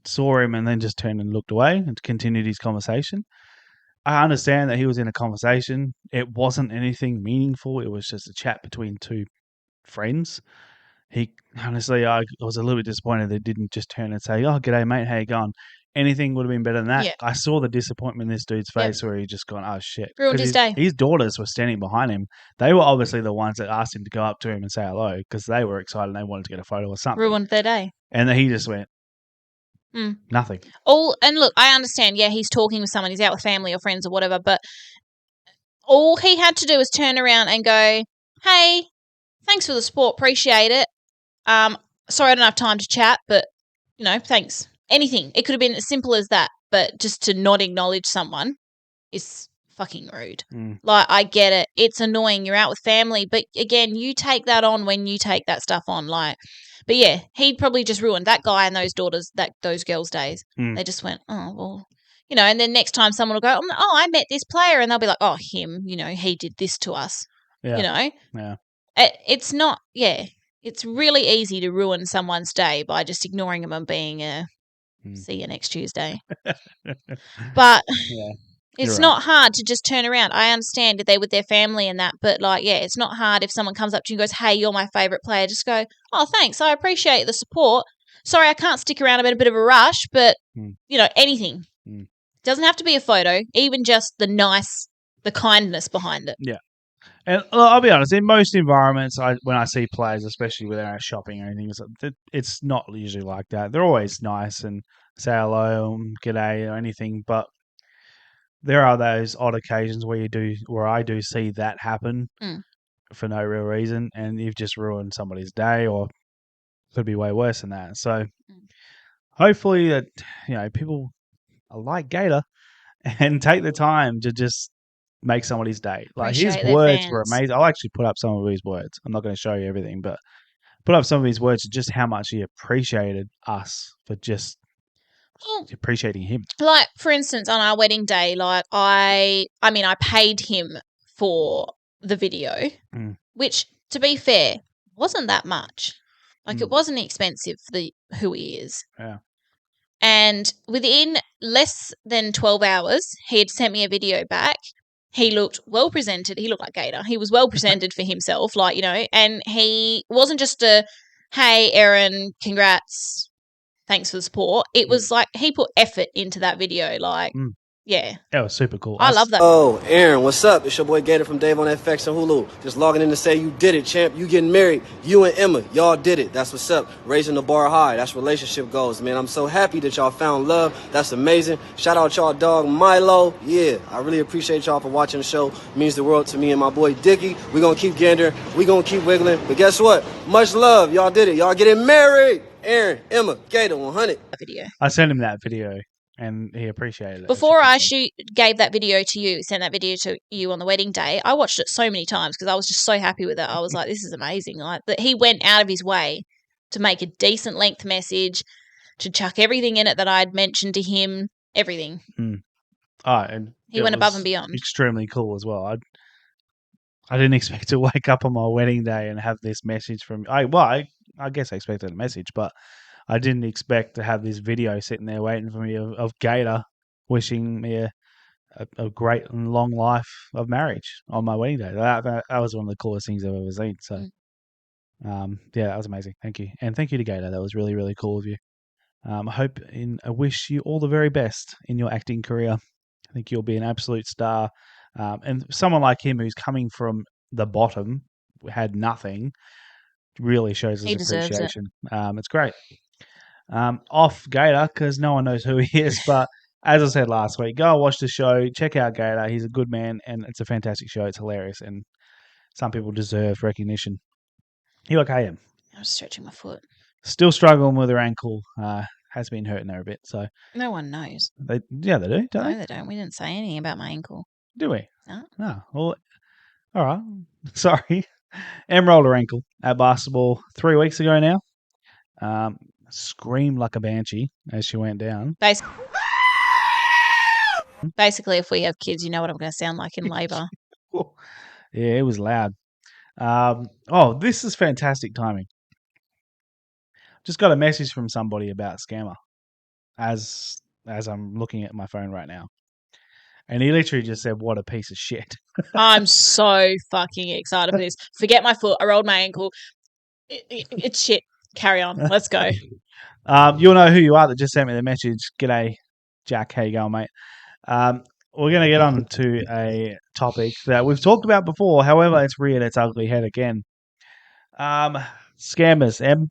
saw him and then just turned and looked away and continued his conversation. I understand that he was in a conversation. It wasn't anything meaningful. It was just a chat between two friends. Honestly, I was a little bit disappointed they didn't just turn and say, "Oh, g'day, mate. How you going?" Anything would have been better than that. Yeah. I saw the disappointment in this dude's face where he just gone, "Oh shit!" Ruined Because his day. his daughters were standing behind him. They were obviously the ones that asked him to go up to him and say hello because they were excited and they wanted to get a photo or something. Ruined their day. And then he just went, nothing. And look, I understand, yeah, he's talking with someone, he's out with family or friends or whatever, but all he had to do was turn around and go, hey, thanks for the support, appreciate it. Sorry I don't have time to chat, but, thanks. Anything. It could have been as simple as that, but just to not acknowledge someone is fucking rude. Like, I get it. It's annoying. You're out with family, but again, you take that on when you take that stuff on. Like, but yeah, he'd probably just ruined that guy and those girls' days. They just went, oh, well, and then next time someone will go, oh, I met this player, and they'll be like, oh, him, he did this to us. Yeah. It's not, it's really easy to ruin someone's day by just ignoring them and being see you next Tuesday. But it's not hard to just turn around. I understand that they're with their family and that, but it's not hard if someone comes up to you and goes, hey, you're my favourite player. Just go, oh, thanks. I appreciate the support. Sorry, I can't stick around. I'm in a bit of a rush, but, anything. Doesn't have to be a photo, even just the kindness behind it. Yeah. And I'll be honest, in most environments, when I see players, especially when they're out shopping or anything, it's not usually like that. They're always nice and say hello, g'day, or anything. But there are those odd occasions where I do see that happen for no real reason, and you've just ruined somebody's day, or could be way worse than that. So hopefully that people are like Gator and take the time to just make somebody's day. Like his Appreciate their words were fans. amazing. I'll actually put up some of his words. I'm not going to show you everything, but put up some of his words of just how much he appreciated us for just appreciating him. Like, for instance, on our wedding day, like I paid him for the video, which, to be fair, wasn't that much. Like, it wasn't expensive for who he is. Yeah. And within less than 12 hours, he had sent me a video back. He looked well presented. He looked like Gator. He was well presented for himself, and he wasn't just a, hey, Erin, congrats, thanks for the support. It was like he put effort into that video. Like, Yeah. That was super cool. I love that. Oh, Aaron, what's up? It's your boy Gator from Dave on FX and Hulu. Just logging in to say you did it, champ. You getting married. You and Emma, y'all did it. That's what's up. Raising the bar high. That's relationship goals, man. I'm so happy that y'all found love. That's amazing. Shout out y'all dog Milo. Yeah, I really appreciate y'all for watching the show. It means the world to me and my boy Dickie. We gonna keep gandering. We gonna keep wiggling. But guess what? Much love. Y'all did it. Y'all getting married. Aaron, Emma, Gator 100. Video. I sent him that video, and he appreciated it. Before I gave that video to you, sent that video to you on the wedding day, I watched it so many times because I was just so happy with it. I was like, this is amazing. Like that he went out of his way to make a decent length message, to chuck everything in it that I'd mentioned to him, everything. And he went above and beyond. Extremely cool as well. I didn't expect to wake up on my wedding day and have this message from. I guess I expected a message, but I didn't expect to have this video sitting there waiting for me of Gator wishing me a great and long life of marriage on my wedding day. That was one of the coolest things I've ever seen. So, that was amazing. Thank you. And thank you to Gator. That was really, really cool of you. I wish you all the very best in your acting career. I think you'll be an absolute star. And someone like him who's coming from the bottom, had nothing, really shows his appreciation. It's great. Off Gator, because no one knows who he is, but as I said last week, go watch the show, check out Gator. He's a good man, and it's a fantastic show. It's hilarious, and some people deserve recognition. You okay, Em? I was stretching my foot. Still struggling with her ankle. Has been hurting her a bit. So no one knows. They do, don't they? No, they don't. We didn't say anything about my ankle. Do we? No. No. Well, all right. Sorry. Em rolled her ankle at basketball 3 weeks ago now. Screamed like a banshee as she went down. Basically, if we have kids, you know what I'm going to sound like in labour. Yeah, it was loud. This is fantastic timing. Just got a message from somebody about Scammer as I'm looking at my phone right now. And he literally just said, what a piece of shit. I'm so fucking excited for this. Forget my foot. I rolled my ankle. It's shit. Carry on. Let's go. You'll know who you are that just sent me the message. G'day, Jack. How you going, mate? We're going to get on to a topic that we've talked about before. However, it's reared its ugly head again. Scammers, Em.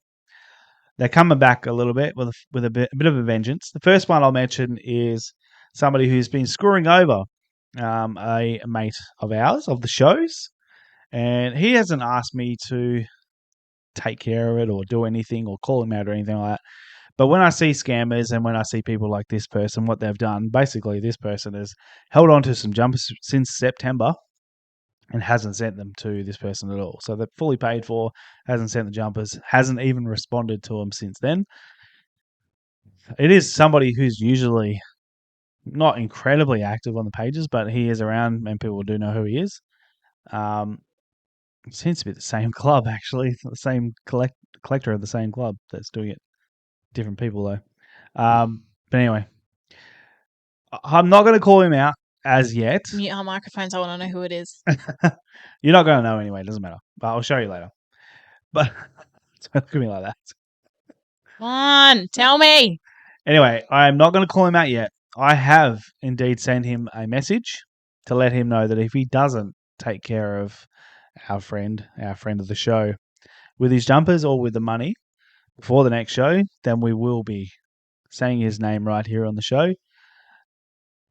They're coming back a little bit with a bit of a vengeance. The first one I'll mention is somebody who's been screwing over a mate of ours, of the show's, and he hasn't asked me to take care of it or do anything or call him out or anything like that. But when I see scammers and when I see people like this person, what they've done, basically this person has held on to some jumpers since September and hasn't sent them to this person at all. So they're fully paid for, hasn't sent the jumpers, hasn't even responded to them since then. It is somebody who's usually not incredibly active on the pages, but he is around and people do know who he is. It seems to be the same club, actually. The same collector of the same club that's doing it. Different people, though. But anyway, I'm not going to call him out as yet. Mute our microphones. I want to know who it is. You're not going to know anyway. It doesn't matter. But I'll show you later. But don't look at me like that. Come on, tell me. Anyway, I'm not going to call him out yet. I have indeed sent him a message to let him know that if he doesn't take care of our friend of the show, with his jumpers or with the money before the next show, then we will be saying his name right here on the show.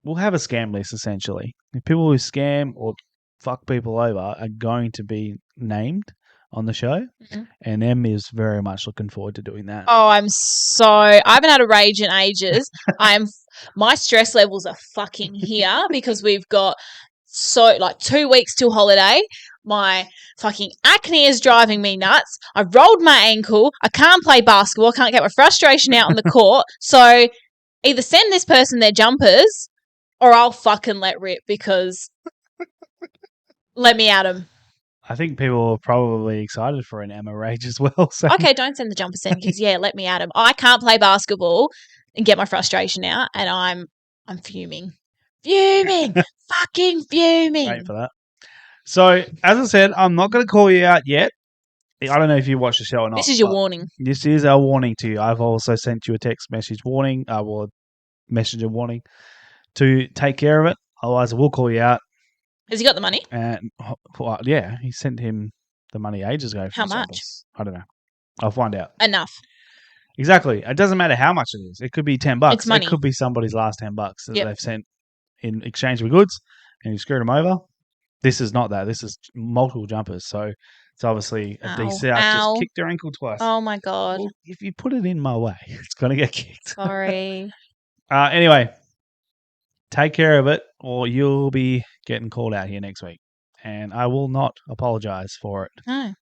We'll have a scam list, essentially. If people who scam or fuck people over are going to be named on the show, and Em is very much looking forward to doing that. Oh, I haven't had a rage in ages. My stress levels are fucking here because we've got 2 weeks till holiday. My fucking acne is driving me nuts. I rolled my ankle. I can't play basketball. I can't get my frustration out on the court. So either send this person their jumpers or I'll fucking let rip because let me at them. I think people are probably excited for an Emma rage as well. So. Okay, don't send the jumpers then because, let me at them. I can't play basketball and get my frustration out and I'm fuming. Fucking fuming. Wait for that. So, as I said, I'm not going to call you out yet. I don't know if you watched the show or not. This is your warning. This is our warning to you. I've also sent you a text message warning, messenger warning to take care of it. Otherwise, we'll call you out. Has he got the money? And well, yeah, he sent him the money ages ago. How from much? Solis. I don't know. I'll find out. Enough. Exactly. It doesn't matter how much it is. It could be $10. It's money. It could be somebody's last $10 that Yep. they've sent in exchange for goods, and you screwed them over. This is not that. This is multiple jumpers. So it's obviously a Ow. DC out Ow. just kicked their ankle twice. Oh my God. Well, if you put it in my way, it's going to get kicked. Sorry. Anyway, take care of it, or you'll be getting called out here next week, and I will not apologize for it. No.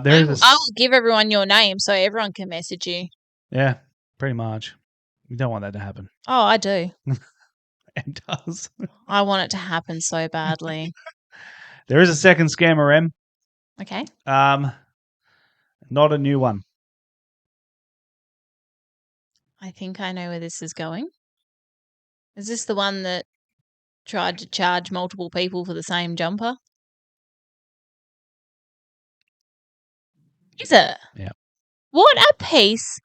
There's I'll give everyone your name so everyone can message you. Yeah, pretty much. We don't want that to happen. Oh, I do. It does. I want it to happen so badly. There is a second scammer, Em. Okay. Not a new one. I think I know where this is going. Is this the one that tried to charge multiple people for the same jumper? Is it? Yeah. What a piece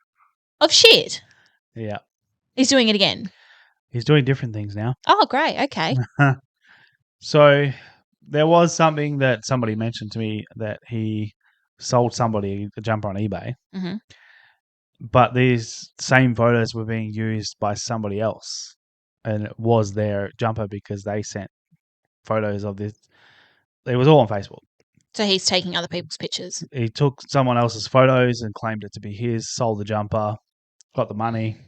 of shit. Yeah. He's doing it again. He's doing different things now. Oh, great. Okay. So there was something that somebody mentioned to me that he sold somebody a jumper on eBay, Mm-hmm. but these same photos were being used by somebody else, and it was their jumper because they sent photos of this. It was all on Facebook. So he's taking other people's pictures. He took someone else's photos and claimed it to be his, sold the jumper, got the money.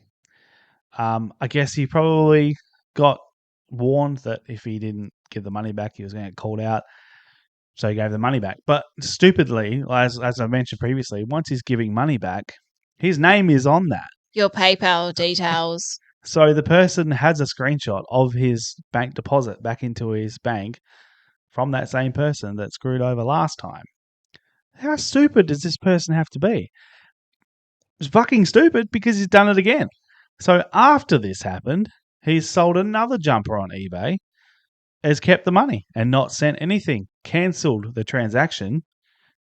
I guess he probably got warned that if he didn't give the money back, he was going to get called out. So he gave the money back. But stupidly, as I mentioned previously, once he's giving money back, his name is on that. Your PayPal details. So the person has a screenshot of his bank deposit back into his bank from that same person that screwed over last time. How stupid does this person have to be? It's fucking stupid because he's done it again. So after this happened, he's sold another jumper on eBay, has kept the money and not sent anything, cancelled the transaction,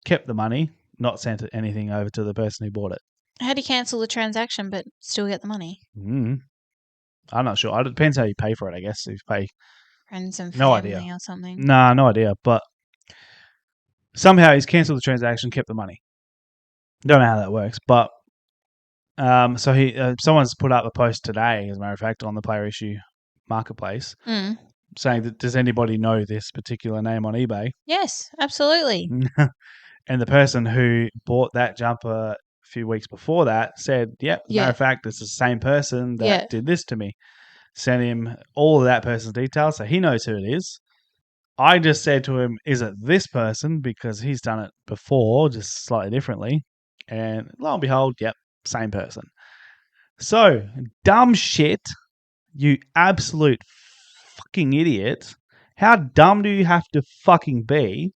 kept the money, not sent anything over to the person who bought it. How do you cancel the transaction but still get the money? I'm not sure. It depends how you pay for it, I guess. If you pay Friends and No family idea. or something. Nah, no idea. But somehow he's cancelled the transaction, kept the money. Don't know how that works, but so he someone's put up a post today, as a matter of fact, on the Player Issue Marketplace, saying that does anybody know this particular name on eBay? Yes, absolutely. And the person who bought that jumper a few weeks before that said, "Yep, as a matter of fact, it's the same person that did this to me." Sent him all of that person's details, so he knows who it is. I just said to him, "Is it this person?" Because he's done it before, just slightly differently. And lo and behold, yep, same person. So, dumb shit, you absolute fucking idiot. How dumb do you have to fucking be?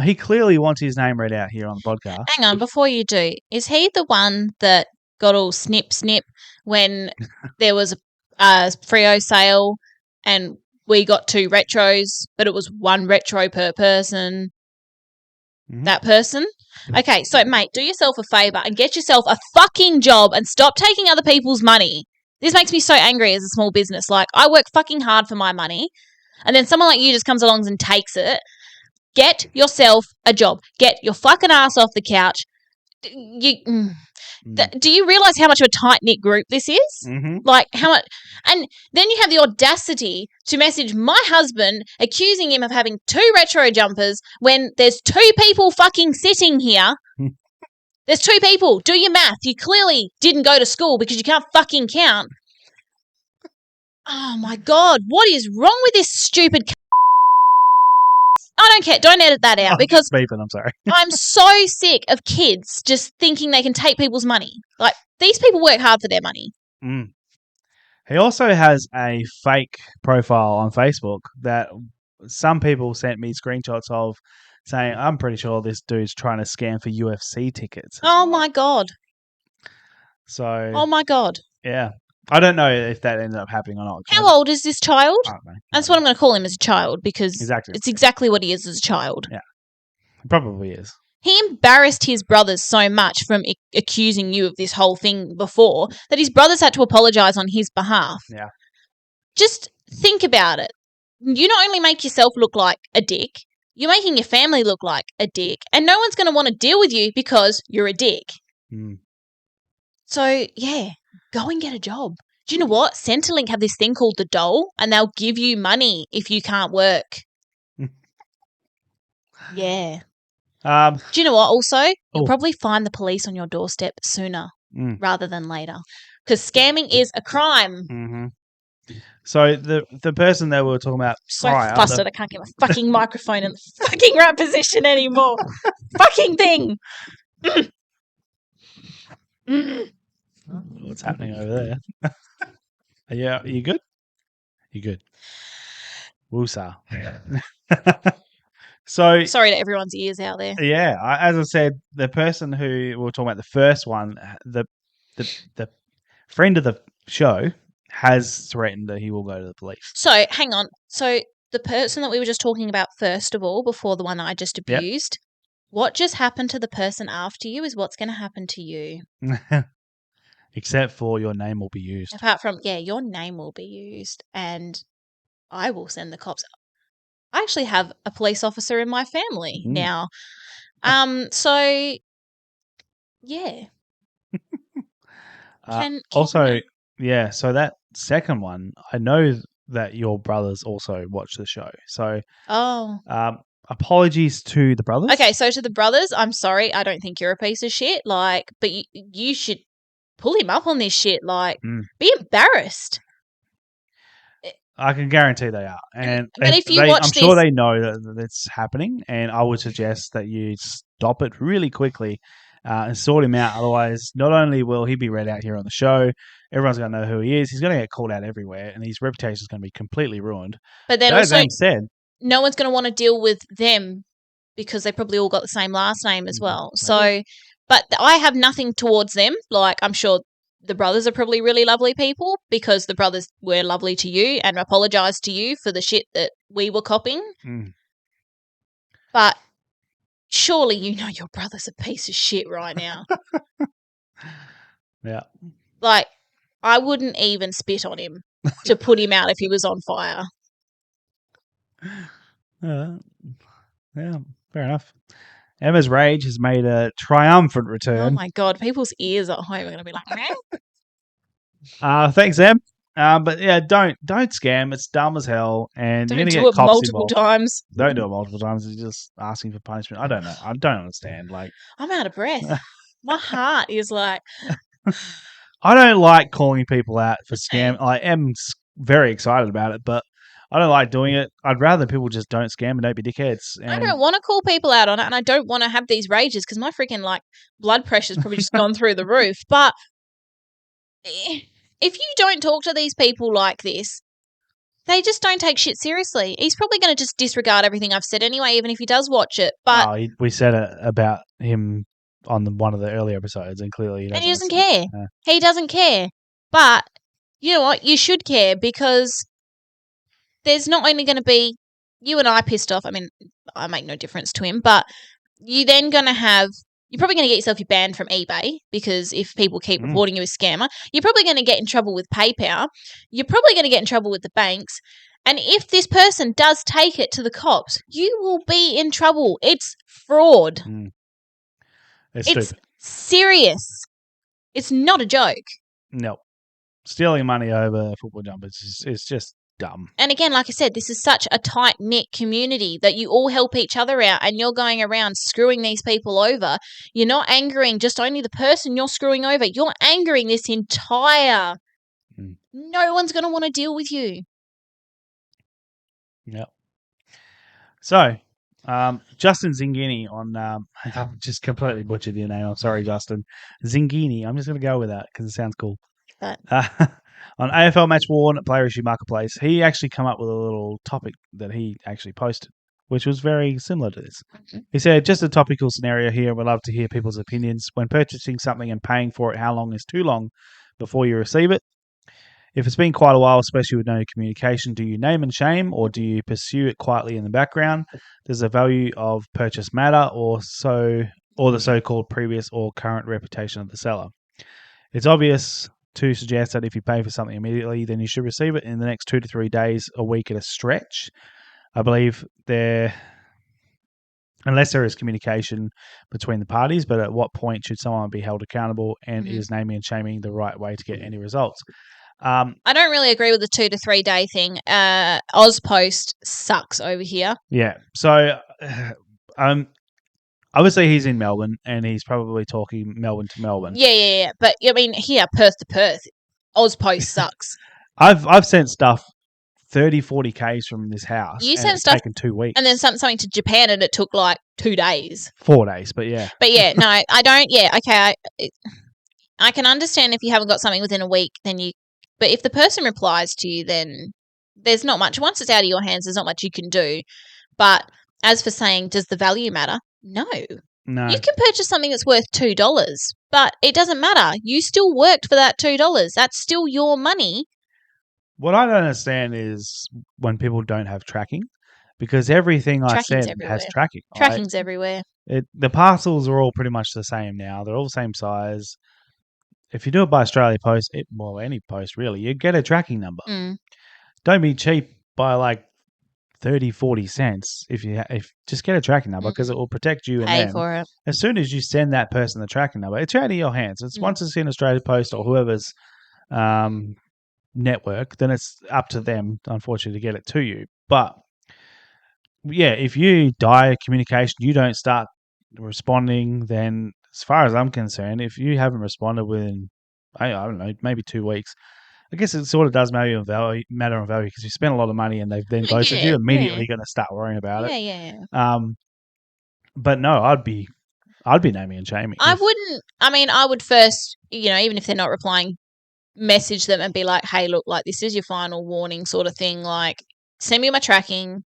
He clearly wants his name read out here on the podcast. Hang on, before you do, is he the one that got all snip when there was a Freo sale and we got 2 retros, but it was 1 retro per person? Mm-hmm. That person? Okay, so mate, do yourself a favour and get yourself a fucking job and stop taking other people's money. This makes me so angry as a small business. Like, I work fucking hard for my money, and then someone like you just comes along and takes it. Get yourself a job. Get your fucking ass off the couch. Do you realise how much of a tight-knit group this is? Mm-hmm. Like, how much? And then you have the audacity to message my husband accusing him of having 2 retro jumpers when there's 2 people fucking sitting here. There's 2 people. Do your math. You clearly didn't go to school because you can't fucking count. Oh, my God. What is wrong with this stupid I don't care. Don't edit that out because beeping, I'm sorry. I'm so sick of kids just thinking they can take people's money. Like, these people work hard for their money. Mm. He also has a fake profile on Facebook that some people sent me screenshots of saying, I'm pretty sure this dude's trying to scam for UFC tickets. Oh, my God. So, oh, my God. Yeah. I don't know if that ended up happening or not. How old is this child? I don't know. That's what I'm going to call him, as a child, because it's exactly what he is as a child. Yeah. He probably is. He embarrassed his brothers so much from accusing you of this whole thing before that his brothers had to apologise on his behalf. Yeah. just think about it. You not only make yourself look like a dick, you're making your family look like a dick, and no one's going to want to deal with you because you're a dick. Mm. So, yeah, go and get a job. Do you know what? Centrelink have this thing called the dole, and they'll give you money if you can't work. Yeah. Do you know what? Also, you'll probably find the police on your doorstep sooner rather than later, because scamming is a crime. Mm-hmm. So the person that we were talking about So prior, flustered, I can't get my fucking microphone in the fucking right position anymore. Fucking thing. what's happening over there? Are you good? You good? Woosah. So Sorry to everyone's ears out there. yeah, as I said, the person who we were talking about, the first one, the friend of the show has threatened that he will go to the police. So hang on. So the person that we were just talking about first of all, before the one that I just abused, what just happened to the person after you is what's going to happen to you. Except for your name will be used. Apart from, your name will be used, and I will send the cops. I actually have a police officer in my family now. So, yeah. Also, yeah, so that second one, I know that your brothers also watch the show. So, apologies to the brothers. Okay, so to the brothers, I'm sorry. I don't think you're a piece of shit. Like, but you should pull him up on this shit. Like, be embarrassed. I can guarantee they are. But if you watch I'm sure they know that it's happening, and I would suggest that you stop it really quickly and sort him out. Otherwise, not only will he be read out here on the show, everyone's going to know who he is. He's going to get called out everywhere, and his reputation is going to be completely ruined. But then also, no one's going to want to deal with them because they probably all got the same last name as well. So, but I have nothing towards them. Like, I'm sure the brothers are probably really lovely people because the brothers were lovely to you and apologized to you for the shit that we were copying. But surely you know your brother's a piece of shit right now. Yeah. Like, I wouldn't even spit on him to put him out if he was on fire. Yeah, fair enough. Emma's rage has made a triumphant return. Oh my God, people's ears at home are going to be like, thanks, Em. But yeah, don't scam. It's dumb as hell, and you're going to get cops multiple times. Don't do it multiple times. You're just asking for punishment. I don't know. I don't understand. Like, I'm out of breath. My heart is like. I don't like calling people out for scam. Like, Em's very excited about it, but I don't like doing it. I'd rather people just don't scam and don't be dickheads. I don't want to call people out on it, and I don't want to have these rages because my freaking blood pressure's probably just gone through the roof. But if you don't talk to these people like this, they just don't take shit seriously. He's probably going to just disregard everything I've said anyway, even if he does watch it. But we said it about him on one of the earlier episodes, and clearly he doesn't care. He doesn't care. But you know what? You should care because there's not only going to be you and I pissed off. I mean, I make no difference to him, but you're probably going to get yourself banned from eBay because if people keep reporting you as scammer, you're probably going to get in trouble with PayPal. You're probably going to get in trouble with the banks. And if this person does take it to the cops, you will be in trouble. It's fraud. It's serious. It's not a joke. No. Stealing money over football jumpers is just dumb. And again, like I said, this is such a tight-knit community that you all help each other out, and you're going around screwing these people over. You're not angering just only the person you're screwing over. You're angering this entire... No one's going to want to deal with you. Yep. So, Justin Zingini on... I've just completely butchered your name. I'm sorry, Justin. Zingini. I'm just going to go with that because it sounds cool. On AFL Match Worn Player Issue Marketplace, he actually come up with a little topic that he actually posted, which was very similar to this. He said, just a topical scenario here. We'd love to hear people's opinions. When purchasing something and paying for it, how long is too long before you receive it? If it's been quite a while, especially with no communication, do you name and shame or do you pursue it quietly in the background? Does the value of purchase matter or the so-called previous or current reputation of the seller? It's obvious to suggest that if you pay for something immediately, then you should receive it in the next 2 to 3 days, a week at a stretch. I believe unless there is communication between the parties, but at what point should someone be held accountable, and is naming and shaming the right way to get any results? I don't really agree with the 2 to 3 day thing. Ozpost sucks over here. Yeah. So, obviously he's in Melbourne, and he's probably talking Melbourne to Melbourne. Yeah. But I mean, here, Perth to Perth, Ozpost sucks. I've sent stuff 30, 40 Ks from this house. You and sent it's stuff, taken 2 weeks. and then something to Japan, and it took like 2 days. 4 days, but yeah. But yeah, no, I don't. Yeah, okay. I can understand if you haven't got something within a week, then you. But if the person replies to you, then there's not much. Once it's out of your hands, there's not much you can do. But as for saying, does the value matter? No. No. You can purchase something that's worth $2, but it doesn't matter. You still worked for that $2. That's still your money. What I don't understand is when people don't have tracking, because everything I Tracking's send everywhere. has tracking. Tracking's everywhere. The parcels are all pretty much the same now. They're all the same size. If you do it by Australia Post, any post really, you get a tracking number. Don't be cheap by like 30, 40 cents if just get a tracking number, because it will protect you. Pay and then for it. as soon as you send that person the tracking number, it's out of your hands. It's once it's in Australia Post or whoever's network, then it's up to them, unfortunately, to get it to you. But yeah, if you die of communication, you don't start responding, then as far as I'm concerned, if you haven't responded within, I don't know, maybe 2 weeks, I guess it sort of does matter on value, because you spend a lot of money and they've then ghosted you, immediately going to start worrying about it. Yeah. But no, I'd be naming and shaming. I wouldn't. I mean, I would first, even if they're not replying, message them and be like, hey, look, like, this is your final warning sort of thing. Like, send me my tracking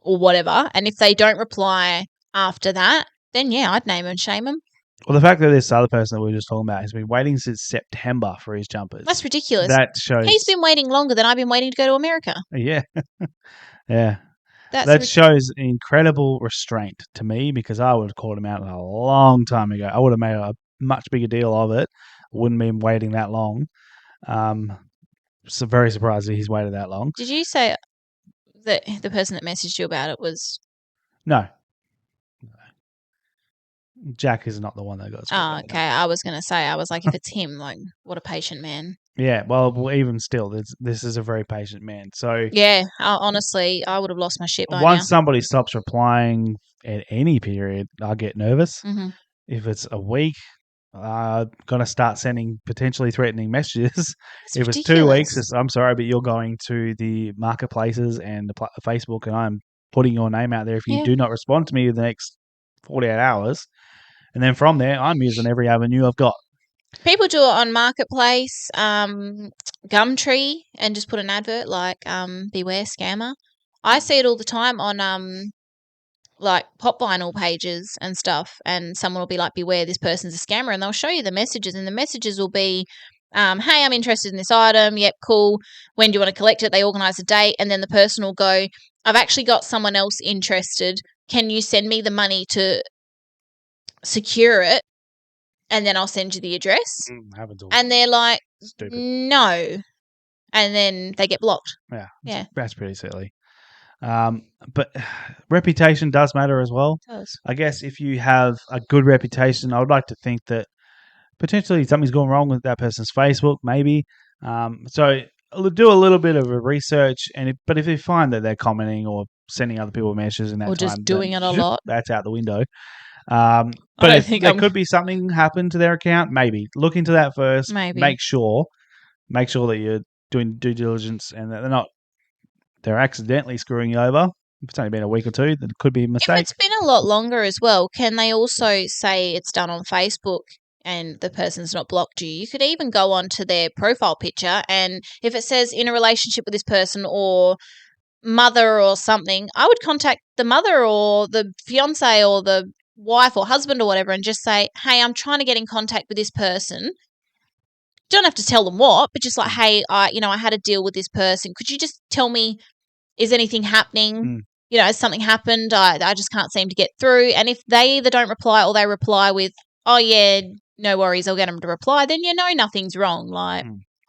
or whatever. And if they don't reply after that, then yeah, I'd name and shame them. Well, the fact that this other person that we were just talking about has been waiting since September for his jumpers. That's ridiculous. That shows he's been waiting longer than I've been waiting to go to America. Yeah. Yeah. That shows incredible restraint to me, because I would have called him out a long time ago. I would have made a much bigger deal of it. Wouldn't have been waiting that long. So very surprised that he's waited that long. Did you say that the person that messaged you about it was? No. Jack is not the one that got screwed. Oh, okay. I was going to say, I was like, if it's him, like, what a patient man. Yeah, well, even still, this is a very patient man. So yeah, honestly, I would have lost my shit by once now. somebody stops replying at any period, I get nervous. Mm-hmm. If it's a week, I'm going to start sending potentially threatening messages. If it's 2 weeks, I'm sorry, but you're going to the marketplaces and the Facebook, and I'm putting your name out there if you do not respond to me in the next 48 hours. And then from there, I'm using every avenue I've got. People do it on Marketplace, Gumtree, and just put an advert like beware scammer. I see it all the time on like pop vinyl pages and stuff, and someone will be like, beware, this person's a scammer, and they'll show you the messages, and the messages will be, hey, I'm interested in this item. Yep, cool. When do you want to collect it? They organise a date, and then the person will go, I've actually got someone else interested. Can you send me the money to secure it? And then I'll send you the address. And they're like, stupid. No. And then they get blocked. Yeah. That's pretty silly. But reputation does matter as well. It does. I guess if you have a good reputation, I would like to think that potentially something's gone wrong with that person's Facebook, maybe. So do a little bit of a research, but if you find that they're commenting or sending other people messages in that or time, just doing it a lot, that's out the window. But if there could be something happen to their account, maybe look into that first. Maybe make sure that you're doing due diligence and that they're accidentally screwing you over. If it's only been a week or two, that could be a mistake. If it's been a lot longer as well, can they also say it's done on Facebook and the person's not blocked you? You could even go onto their profile picture, and if it says in a relationship with this person or mother or something, I would contact the mother or the fiance or the wife or husband or whatever and just say, hey, I'm trying to get in contact with this person. Don't have to tell them what, but just like, hey, I had a deal with this person. Could you just tell me, is anything happening? Has something happened? I just can't seem to get through. And if they either don't reply or they reply with, oh yeah, no worries, I'll get them to reply, then you know nothing's wrong. Like,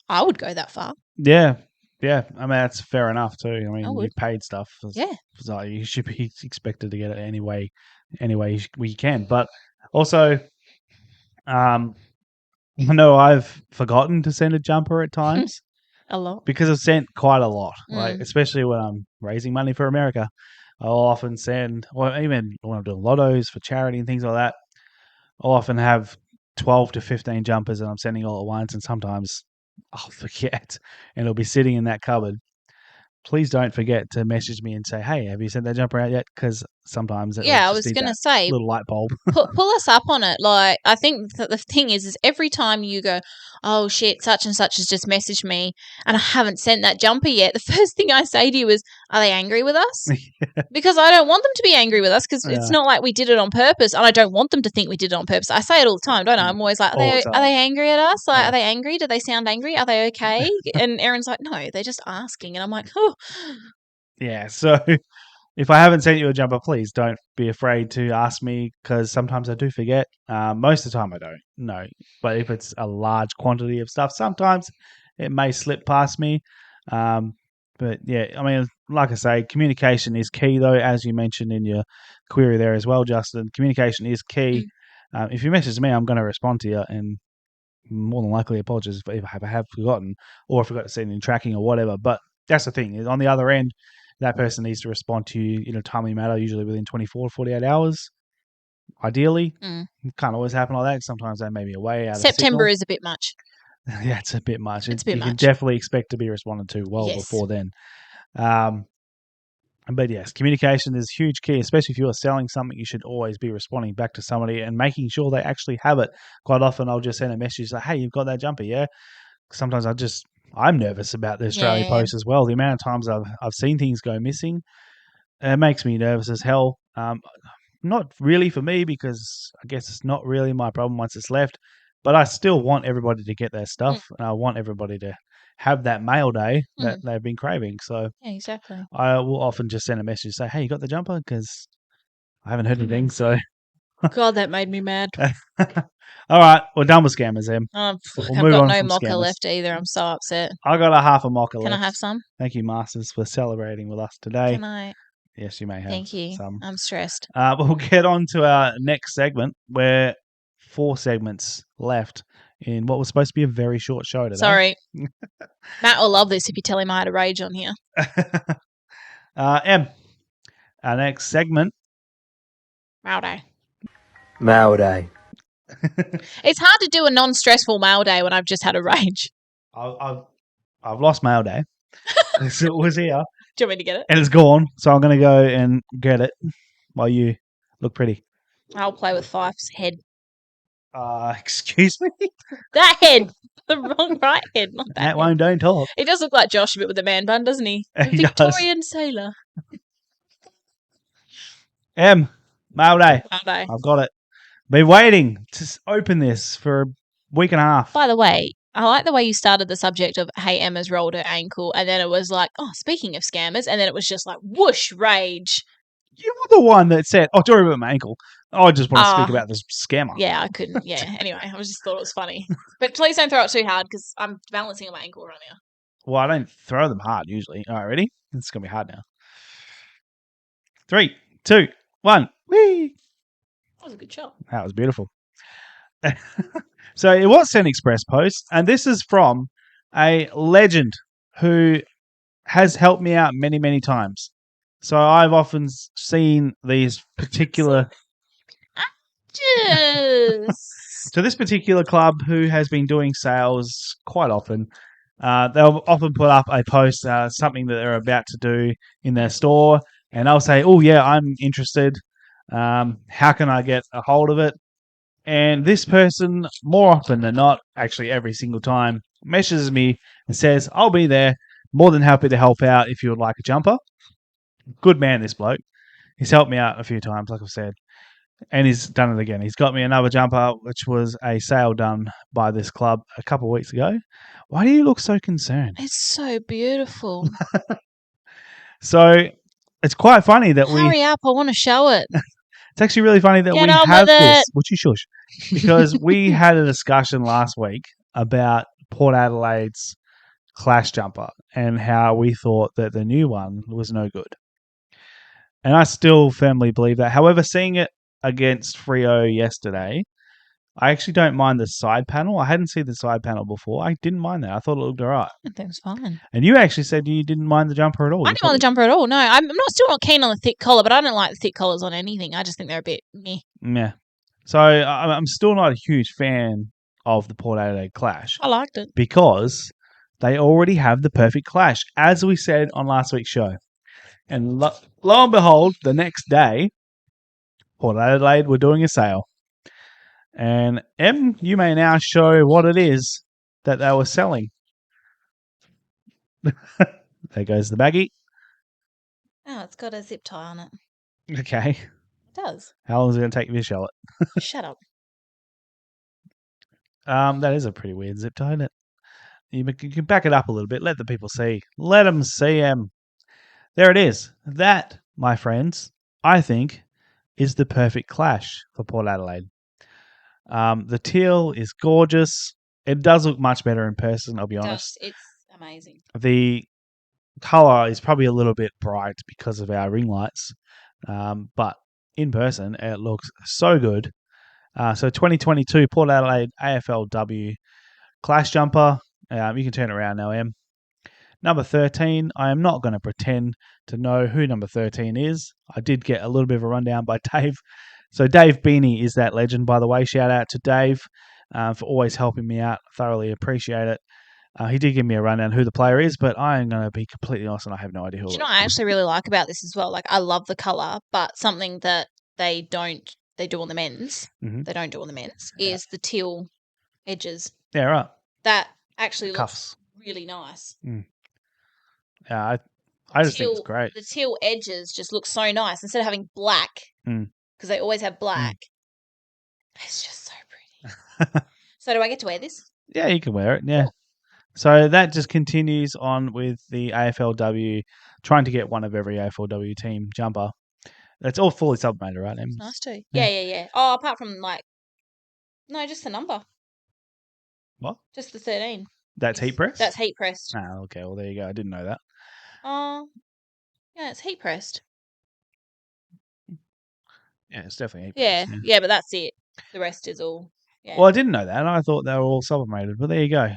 I would go that far. Yeah. Yeah. I mean, that's fair enough too. I I mean, would. you paid stuff. Yeah. So you should be expected to get it anyway you can. But also, I know I've forgotten to send a jumper at times. A lot. Because I've sent quite a lot, like Mm. especially when I'm raising money for America. I'll often send, or even when I'm doing lottos for charity and things like that, I'll often have 12 to 15 jumpers and I'm sending all at once, and sometimes I'll forget and it'll be sitting in that cupboard. Please don't forget to message me and say, hey, have you sent that jumper out yet? Because sometimes it'll Yeah, I just was need going to that say, little light bulb. pull us up on it. Like, I think that the thing is every time you go, oh shit, such and such has just messaged me and I haven't sent that jumper yet, the first thing I say to you is, are they angry with us? Because I don't want them to be angry with us, because it's not like we did it on purpose, and I don't want them to think we did it on purpose. I say it all the time, don't I? I'm always like, All the are time. they angry at us? Like, Yeah. are they angry? Do they sound angry? Are they okay? And Erin's like, no, they're just asking. And I'm like, oh. Yeah, so if I haven't sent you a jumper, please don't be afraid to ask me, because sometimes I do forget. Most of the time I don't, no. But if it's a large quantity of stuff, sometimes it may slip past me. But yeah, I mean, like I say, communication is key, though, as you mentioned in your query there as well, Justin. Communication is key. If you message me, I'm going to respond to you and more than likely apologize if I have forgotten or I forgot to send in tracking or whatever. But that's the thing, is on the other end, that person needs to respond to you in a timely manner, usually within 24 to 48 hours. Ideally, it can't always happen like that. Sometimes they may be away out September of is a bit much. yeah, it's a bit much. It's a bit you can much. definitely expect to be responded to well Yes. before then. But yes, communication is huge key, especially if you're selling something. You should always be responding back to somebody and making sure they actually have it. Quite often, I'll just send a message like, "Hey, you've got that jumper, yeah?" Sometimes I'm nervous about the Australia Post as well. The amount of times I've seen things go missing, it makes me nervous as hell. Not really for me, because I guess it's not really my problem once it's left. But I still want everybody to get their stuff, and I want everybody to have that mail day that they've been craving. So yeah, exactly. I will often just send a message say, "Hey, you got the jumper?" Because I haven't heard anything. So God, that made me mad. all right, we're done with scammers, Em. I've We'll move got on no from mocha scammers. left either. I'm so upset. I got a half a mocha Can left. I have some? Thank you, Masters, for celebrating with us today. Can I? Yes, you may have. Thank you. Some. I'm stressed. We'll get on to our next segment. We're 4 segments left in what was supposed to be a very short show today. Sorry. Matt will love this if you tell him I had a rage on here. Em, our next segment. Mail day. Mail day. It's hard to do a non-stressful mail day when I've just had a rage. I've lost mail day. It was here. Do you want me to get it? And it's gone, so I'm going to go and get it while you look pretty. I'll play with Fife's head. Excuse me? That head! The wrong right head, not that That head. one don't talk. He does look like Josh a bit with the man bun, doesn't he? The He does. Victorian sailor. Em, mail day. Mail day. I've got it. Been waiting to open this for a week and a half. By the way, I like the way you started the subject of, hey, Emma's rolled her ankle, and then it was like, oh, speaking of scammers, and then it was just like, whoosh, rage. You were the one that said, oh, don't worry about my ankle. I just want to speak about this scammer. Yeah, I couldn't. Yeah, anyway, I just thought it was funny. But please don't throw it too hard, because I'm balancing on my ankle right now. Well, I don't throw them hard usually. All right, ready? It's going to be hard now. 3, 2, 1. Whee! That was a good shot. That was beautiful. So it was an Express post, and this is from a legend who has helped me out many, many times. So I've often seen these particular... So this particular club, who has been doing sales quite often, they'll often put up a post, something that they're about to do in their store, and they'll say, oh yeah, I'm interested. How can I get a hold of it? And this person, more often than not, actually every single time, messages me and says, I'll be there, more than happy to help out if you would like a jumper. Good man, this bloke. He's helped me out a few times, like I've said. And he's done it again. He's got me another jumper, which was a sale done by this club a couple of weeks ago. Why do you look so concerned? It's so beautiful. So it's quite funny that Hurry up, I want to show it. It's actually really funny that Get we on have with this. it. Would you shush? because we had a discussion last week about Port Adelaide's Clash jumper and how we thought that the new one was no good. And I still firmly believe that. However, seeing it against Freo yesterday, I actually don't mind the side panel. I hadn't seen the side panel before. I didn't mind that. I thought it looked all right. I think it was fine. And you actually said you didn't mind the jumper at all. I didn't mind the jumper at all. No, I'm still not keen on the thick collar, but I don't like the thick collars on anything. I just think they're a bit meh. Yeah. So I'm still not a huge fan of the Port Adelaide Clash. I liked it. Because they already have the perfect clash, as we said on last week's show. And lo and behold, the next day, Port Adelaide were doing a sale. And Em, you may now show what it is that they were selling. There goes the baggie. Oh, it's got a zip tie on it. Okay. It does. How long is it going to take you to show it? Shut up. That is a pretty weird zip tie, isn't it? You can back it up a little bit. Let the people see. Let them see Em. There it is. That, my friends, I think, is the perfect clash for Port Adelaide. The teal is gorgeous. It does look much better in person, I'll be honest. It's amazing. The colour is probably a little bit bright because of our ring lights. But in person, it looks so good. So 2022 Port Adelaide AFLW Clash jumper. You can turn it around now, Em. Number 13, I am not going to pretend to know who number 13 is. I did get a little bit of a rundown by Dave. So Dave Beanie is that legend, by the way. Shout out to Dave for always helping me out. Thoroughly appreciate it. He did give me a rundown who the player is, but I am going to be completely honest and I have no idea who it is. Do you know what I actually really like about this as well? Like, I love the colour, but something that they do on the men's, they don't do on the men's, is the teal edges. Yeah, right. That actually Cuffs. looks really nice. I just think it's great. The teal edges just look so nice. Instead of having black, because they always have black, it's just so pretty. So do I get to wear this? Yeah, you can wear it, yeah. Cool. So that just continues on with the AFLW, trying to get one of every AFLW team jumper. It's all fully sublimated, right? It's nice too. Yeah. Oh, apart from no, just the number. What? Just the 13. That's heat pressed? That's heat pressed. Oh, okay. Well, there you go. I didn't know that. Yeah, it's heat pressed. Yeah, it's definitely heat pressed. Yeah, but that's it. The rest is all. Yeah. Well, I didn't know that. I thought they were all sublimated, but there you go.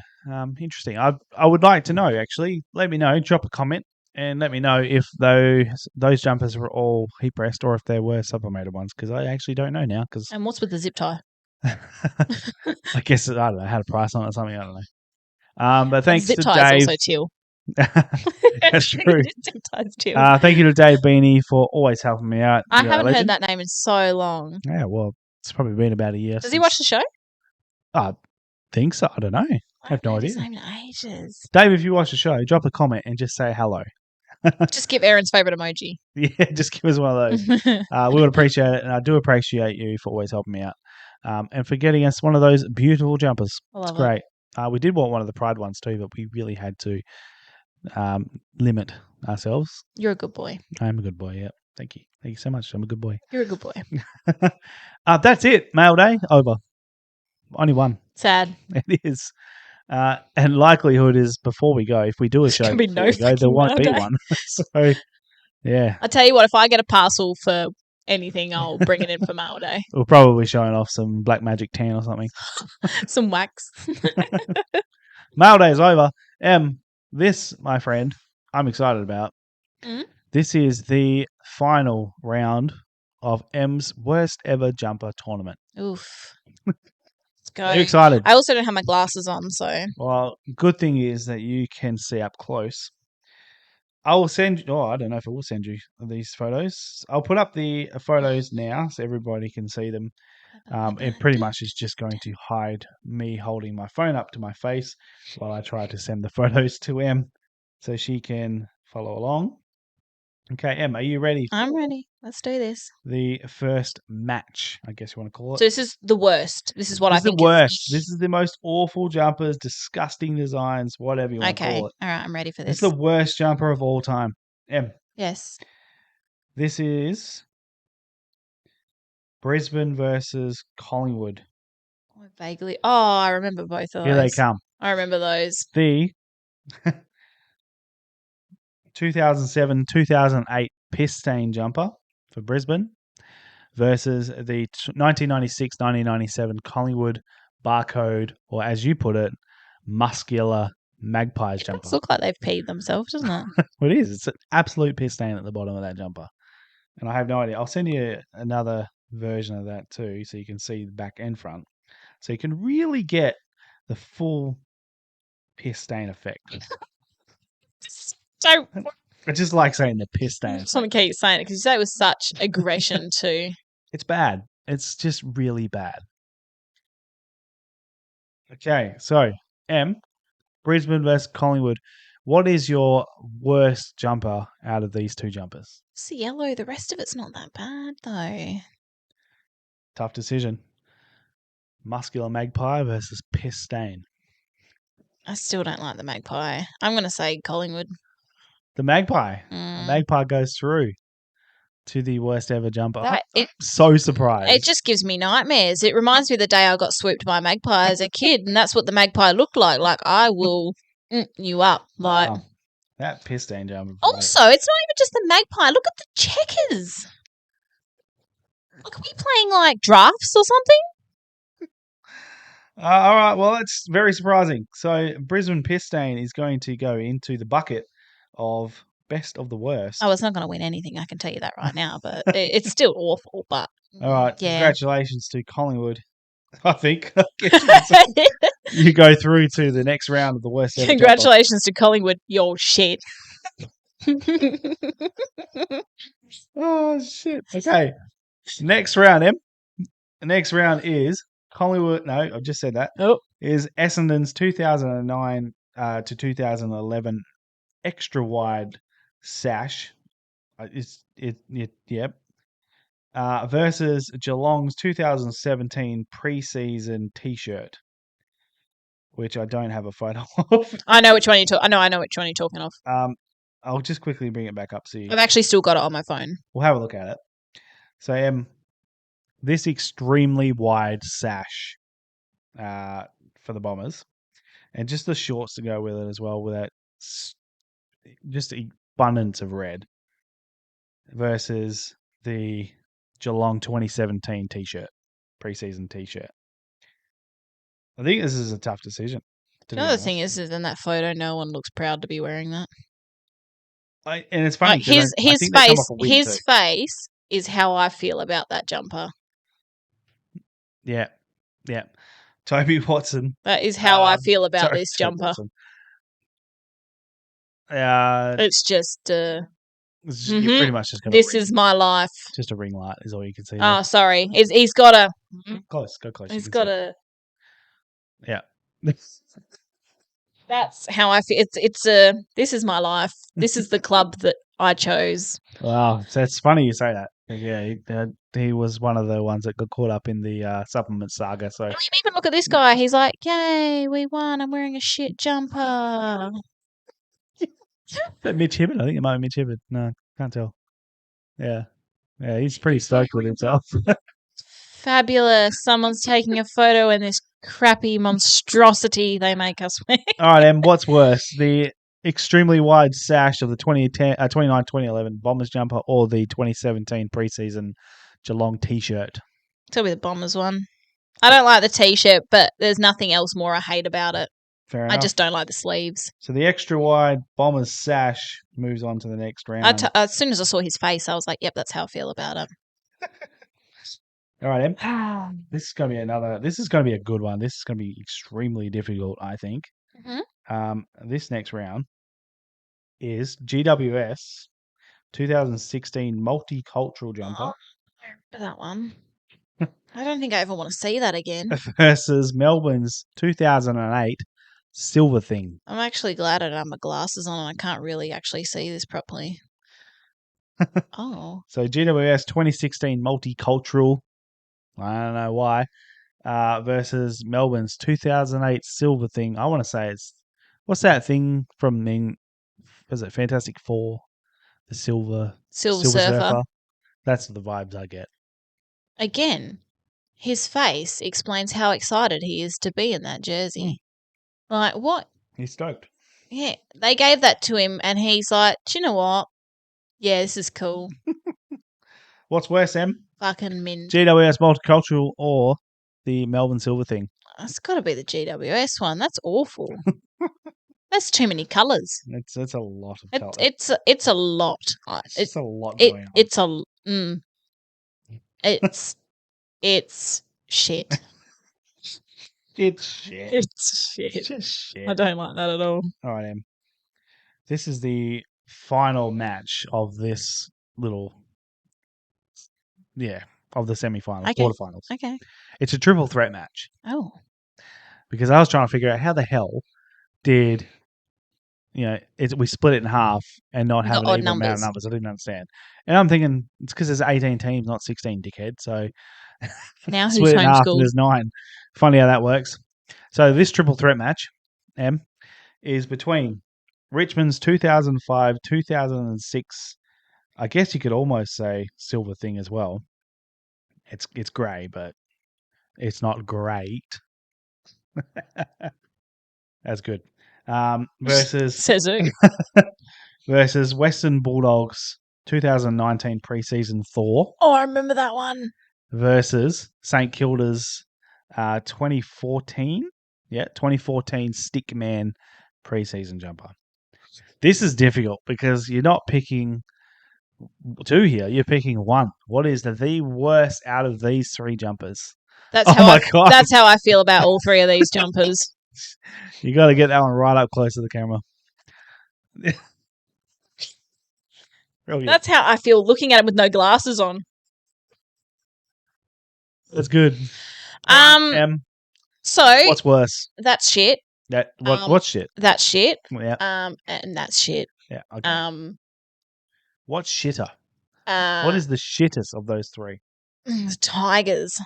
Interesting. I would like to know, actually. Let me know. Drop a comment and let me know if those jumpers were all heat pressed or if there were sublimated ones, because I actually don't know now. And what's with the zip tie? I guess, I don't know, had a price on it or something. I don't know. But thanks to Dave. Zip tie is also teal. That's true. Zip tie's teal. Thank you to Dave Beanie for always helping me out. I haven't heard that name in so long. Yeah, well, it's probably been about a year. Does he watch the show? I think so. I don't know. I have no idea. His name in ages. Dave, if you watch the show, drop a comment and just say hello. Just give Aaron's favourite emoji. Yeah, just give us one of those. We would appreciate it, and I do appreciate you for always helping me out. And for getting us one of those beautiful jumpers. It's great. We did want one of the Pride ones too, but we really had to limit ourselves. You're a good boy. I am a good boy, yeah. Thank you. Thank you so much. I'm a good boy. You're a good boy. That's it. Mail day, over. Only one. Sad. It is. And likelihood is before we go, if we do a show, be no there won't be one. So, yeah. I tell you what, if I get a parcel for anything, I'll bring it in for mail day. We'll probably be showing off some black magic tan or something. Some wax. Mail day is over. This, my friend, I'm excited about. This is the final round of M's worst ever jumper tournament. Oof. Let's go. Are you excited? I also don't have my glasses on, so. Well, good thing is that you can see up close. I will send you, I don't know if I will send you these photos. I'll put up the photos now so everybody can see them. It pretty much is just going to hide me holding my phone up to my face while I try to send the photos to Em so she can follow along. Okay, Em, are you ready? I'm ready. Let's do this. The first match, I guess you want to call it. So this is the worst. This is what I think is the worst. This is the most awful jumpers, disgusting designs, whatever you want to call it. All right, I'm ready for this. It's the worst jumper of all time. Em. Yes. This is Brisbane versus Collingwood. Vaguely. Oh, I remember both of those. Here they come. I remember those. The 2007-2008 piss stain jumper for Brisbane versus the 1996-1997 Collingwood barcode, or as you put it, muscular Magpies It jumper. does look like they've peed themselves, doesn't it? Well, it is. It's an absolute piss stain at the bottom of that jumper. And I have no idea. I'll send you another version of that too, so you can see the back and front. So you can really get the full piss stain effect. So I just like saying the piss I stain. just want to keep saying it because you say it with such aggression too. It's bad. It's just really bad. Okay, so Brisbane versus Collingwood. What is your worst jumper out of these two jumpers? It's the yellow. The rest of it's not that bad though. Tough decision. Muscular Magpie versus piss stain. I still don't like the magpie. I'm going to say Collingwood. The Magpie. The Mm. Magpie goes through to the worst ever jumper. That- I'm so surprised. It just gives me nightmares. It reminds me of the day I got swooped by a magpie as a kid, and that's what the magpie looked like. Like, I will you up. Like, Wow. That piss stain jumper. also, it's not even just the magpie. Look at the checkers. Like, are we playing like drafts or something? All right. Well, that's very surprising. So Brisbane piss stain is going to go into the bucket of best of the worst. Oh, it's not going to win anything. I can tell you that right now. But it's still awful. But All right. yeah. Congratulations to Collingwood. I think you go through to the next round of the worst ever. Congratulations to Collingwood. You're shit. Oh shit. Okay. Next round, Em. The next round is Collingwood. No, I've just said that. Oh. Is Essendon's 2009 to 2011 extra wide sash. Yep. Versus Geelong's 2017 preseason T-shirt, which I don't have a photo of. I know which one you're talking. I know which one you're talking of. I'll just quickly bring it back up so I've actually still got it on my phone. we'll have a look at it. So, this extremely wide sash for the Bombers, and just the shorts to go with it as well, with that just abundance of red, versus the Geelong 2017 T-shirt, preseason T-shirt. I think this is a tough decision. Another thing is in that photo, no one looks proud to be wearing that. And it's funny. Like his face is how I feel about that jumper. Yeah. Toby Watson. That is how I feel about this jumper. It's just. You're pretty much just going to. This is my life. Just a ring light is all you can see. Oh, sorry. He's got a. Close. Go close. He's got a. Yeah. That's how I feel. It's a. This is my life. This is the club that I chose. Wow, so it's funny you say that. Yeah, he was one of the ones that got caught up in the supplement saga. So even look at this guy. He's like, "Yay, we won! I'm wearing a shit jumper." Is that Mitch Hibbert? I think it might be Mitch Hibbert. No, can't tell. Yeah, he's pretty stoked with himself. Fabulous! Someone's taking a photo in this crappy monstrosity they make us wear. All right, and what's worse, the extremely wide sash of the 2011 Bombers jumper or the 2017 preseason Geelong T-shirt? It'll be the Bombers one. I don't like the T-shirt, but there's nothing else more I hate about it. Fair enough. I just don't like the sleeves. So the extra wide Bombers sash moves on to the next round. As soon as I saw his face, I was like, yep, that's how I feel about it. All right, Em. This is going to be a good one. This is going to be extremely difficult, I think. Mm-hmm. This next round is GWS 2016 multicultural jumper. Oh, I remember that one. I don't think I ever want to see that again. Versus Melbourne's 2008 silver thing. I'm actually glad I don't have my glasses on and I can't really actually see this properly. Oh. So GWS 2016 multicultural. I don't know why. Versus Melbourne's 2008 silver thing. I want to say what's that thing from was it Fantastic Four? The Silver Surfer. That's the vibes I get. Again. his face explains how excited he is to be in that jersey. Like, what? He's stoked. Yeah, they gave that to him, and he's like, do you know what? Yeah, this is cool. What's worse, Em? Fucking mint. GWS Multicultural or the Melbourne Silver thing? It's got to be the GWS one. That's awful. That's too many colours. It's a lot of colour. It's a lot. It's a lot going on. It's it's shit. It's shit. It's shit. It's just shit. I don't like that at all. All right, Em. This is the final match of this little, of the semi-finals, Okay. quarterfinals. Okay. It's a triple threat match Oh. because I was trying to figure out how the hell did, we split it in half and not You have got an even odd amount of numbers. numbers. I didn't understand. And I'm thinking it's because there's 18 teams, not 16, dickhead. So Now who's split it in half and homeschooled? there's 9. Funny how that works. So this triple threat match, Em, is between Richmond's 2005, 2006. I guess you could almost say silver thing as well. It's grey, but it's not great. That's good. Versus Says who? versus Western Bulldogs 2019 preseason Thor Oh, I remember that one. versus St Kilda's 2014 Stickman preseason jumper. This is difficult because you're not picking 2 here. You're picking 1. What is the worst out of these 3 jumpers? That's Oh how my God. That's how I feel about all 3 of these jumpers. You got to get that one right up close to the camera. Real good. That's how I feel looking at it with no glasses on. That's good. So What's worse? that's shit. What's shit? That's shit. Yeah. And that's shit. Yeah. Okay. What's shitter? What What is the shittest of those 3? the Tigers?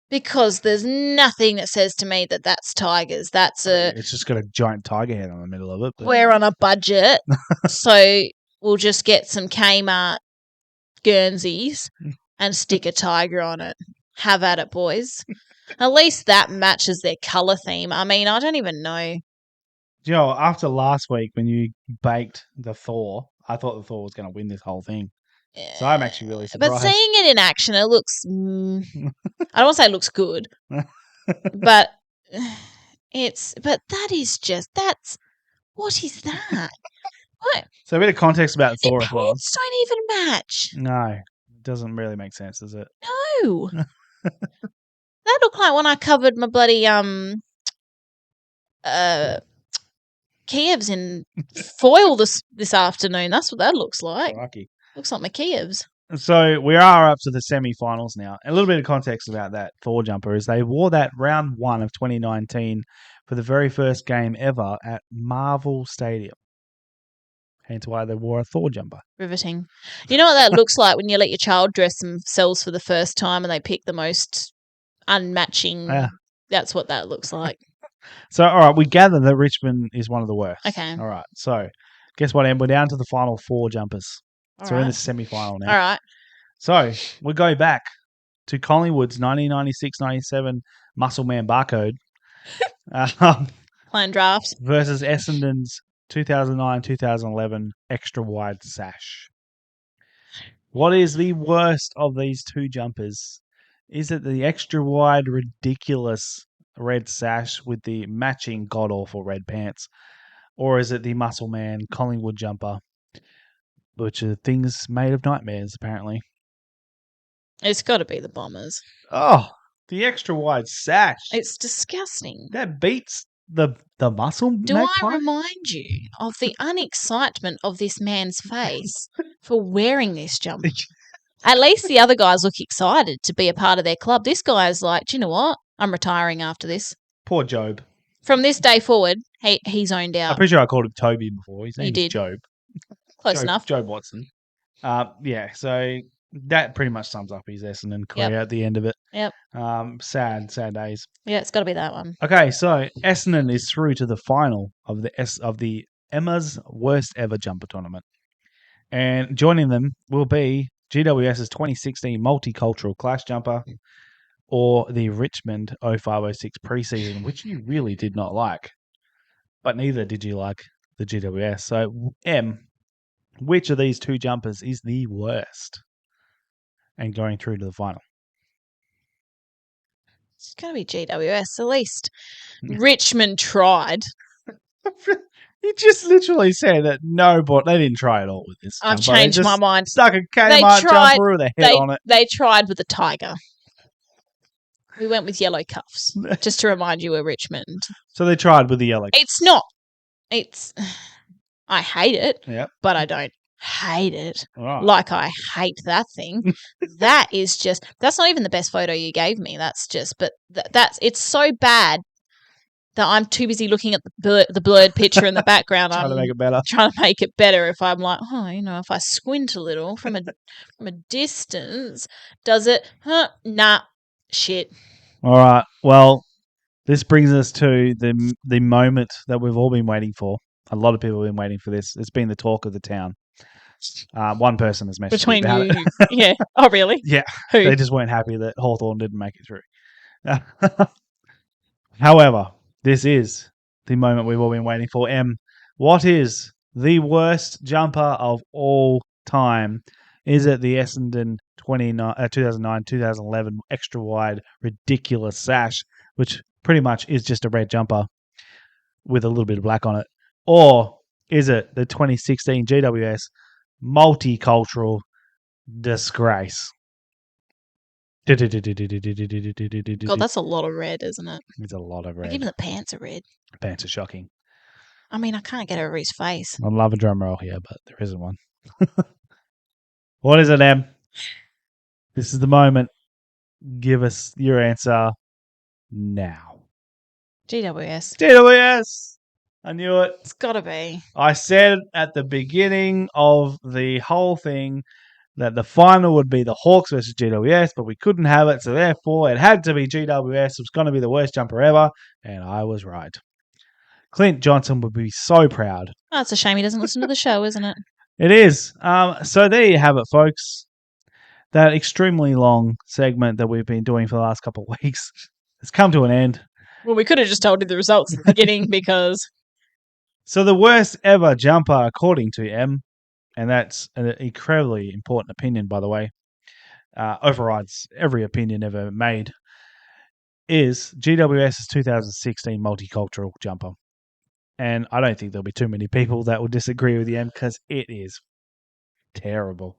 Because there's nothing that says to me that that's Tigers. That's It's just got a giant tiger head on the middle of it. But... We're on a budget, so we'll just get some Kmart Guernseys and stick a tiger on it. Have at it, boys. At least that matches their colour theme. I mean, I don't even know. After last week when you baked the Thor, I thought the Thor was going to win this whole thing. So I'm actually really surprised. But seeing it in action, it looks... I don't want to say it looks good, but that is just... What is that? What? So a bit of context about Thor as well. Pants don't even match. No, it doesn't really make sense, does it? No. That looked like when I covered my bloody Kievs in foil this afternoon. That's what that looks like. Lucky. Looks like my Kievs. So we are up to the semi-finals now. A little bit of context about that Thor jumper is they wore that round 1 of 2019 for the very first game ever at Marvel Stadium. Hence why they wore a Thor jumper. Riveting. You know what that looks like when you let your child dress themselves for the first time and they pick the most unmatching. Yeah. That's what that looks like. So, all right, we gather that Richmond is one of the worst. Okay. All right. So, guess what, Em? We're down to the final 4 jumpers. All We're in right. the semi-final now. All right. So, we go back to Collingwood's 1996-97 Muscle Man barcode Playing drafts. versus Essendon's 2009-2011 extra wide sash. What is the worst of these 2 jumpers? Is it the extra wide, ridiculous red sash with the matching god-awful red pants? Or is it the Muscle Man Collingwood jumper, which are things made of nightmares, apparently? It's got to be the Bombers. Oh, the extra wide sash. It's disgusting. That beats the Muscle Do Magpie? I remind you of the unexcitement of this man's face for wearing this jumper? At least the other guys look excited to be a part of their club. This guy is like, do you know what? I'm retiring after this. Poor Job. From this day forward, he's zoned out. I'm pretty sure I called him Toby before. His name did. is Job. Close enough. Job Watson. So that pretty much sums up his Essendon career at the end of it. Yep. Sad days. Yeah, it's got to be that one. Okay, so Essendon is through to the final of the Emma's worst ever jumper tournament. And joining them will be GWS's 2016 Multicultural Clash jumper or the Richmond 0506 preseason, which you really did not like. But neither did you like the GWS. So, M, which of these two jumpers is the worst and going through to the final? It's going to be GWS, at least. Richmond tried. You just literally said that they didn't try at all with this. I've jumper. changed They just my mind. Stuck a Kmart jumper with a head on it. They tried with a tiger. We went with yellow cuffs, just to remind you of Richmond. So they tried with the yellow cuffs. It's not. I hate it, Yep. but I don't hate it. Right. Like I hate that thing. That's not even the best photo you gave me. It's so bad that I'm too busy looking at the blurred picture in the background. Trying to make it better. Trying to make it better. If I'm like, if I squint a little from a distance, does it? Nah, shit. All right. Well, this brings us to the moment that we've all been waiting for. A lot of people have been waiting for this. It's been the talk of the town. One person has messaged Between about you, it. yeah. Oh, really? Yeah. Who? They just weren't happy that Hawthorn didn't make it through. However, this is the moment we've all been waiting for. M, what is the worst jumper of all time? Is it the Essendon 2009-2011 extra wide ridiculous sash, which pretty much is just a red jumper with a little bit of black on it? Or is it the 2016 GWS multicultural disgrace? God, that's a lot of red, isn't it? It's a lot of red. Like even the pants are red. Pants are shocking. I mean, I can't get over his face. I'd love a drum roll here, but there isn't one. What is it, Em? This is the moment. Give us your answer now. GWS. GWS! I knew it. It's got to be. I said at the beginning of the whole thing that the final would be the Hawks versus GWS, but we couldn't have it, so therefore it had to be GWS. It was going to be the worst jumper ever, and I was right. Clint Johnson would be so proud. Oh, it's a shame he doesn't listen to the show, isn't it? It is. So there you have it, folks. That extremely long segment that we've been doing for the last couple of weeks has come to an end. Well, we could have just told you the results at the beginning because... So the worst ever jumper, according to M, and that's an incredibly important opinion, by the way, overrides every opinion ever made, is GWS's 2016 multicultural jumper. And I don't think there'll be too many people that will disagree with the M because it is terrible.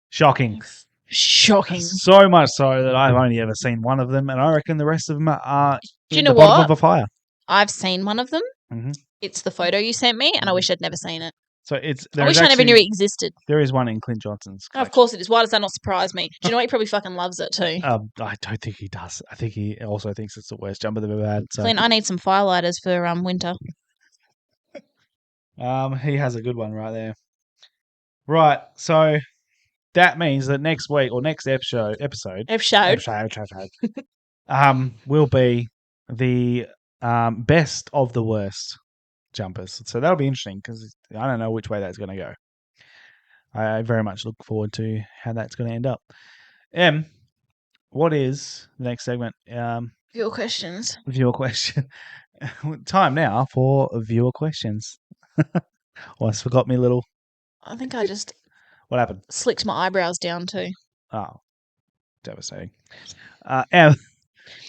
Shocking. Shocking. So much so that I've only ever seen one of them, and I reckon the rest of them are Do you in know the bottom what? of a fire. I've seen one of them. Mm-hmm. It's the photo you sent me, and I wish I'd never seen it. So I wish I never knew it existed. There is one in Clint Johnson's collection. Of course it is. Why does that not surprise me? Do you know what? He probably fucking loves it too. I don't think he does. I think he also thinks it's the worst jumper they've ever had. So. Clint, I need some firelighters for winter. He has a good one right there. Right, so that means that next week or next episode will be the best of the worst jumpers. So that'll be interesting because I don't know which way that's going to go. I very much look forward to how that's going to end up. Em, what is the next segment? Viewer questions. Viewer question. Time now for viewer questions. Almost forgot me little. I think I just... What happened? Slicked my eyebrows down too. Oh, devastating. Em,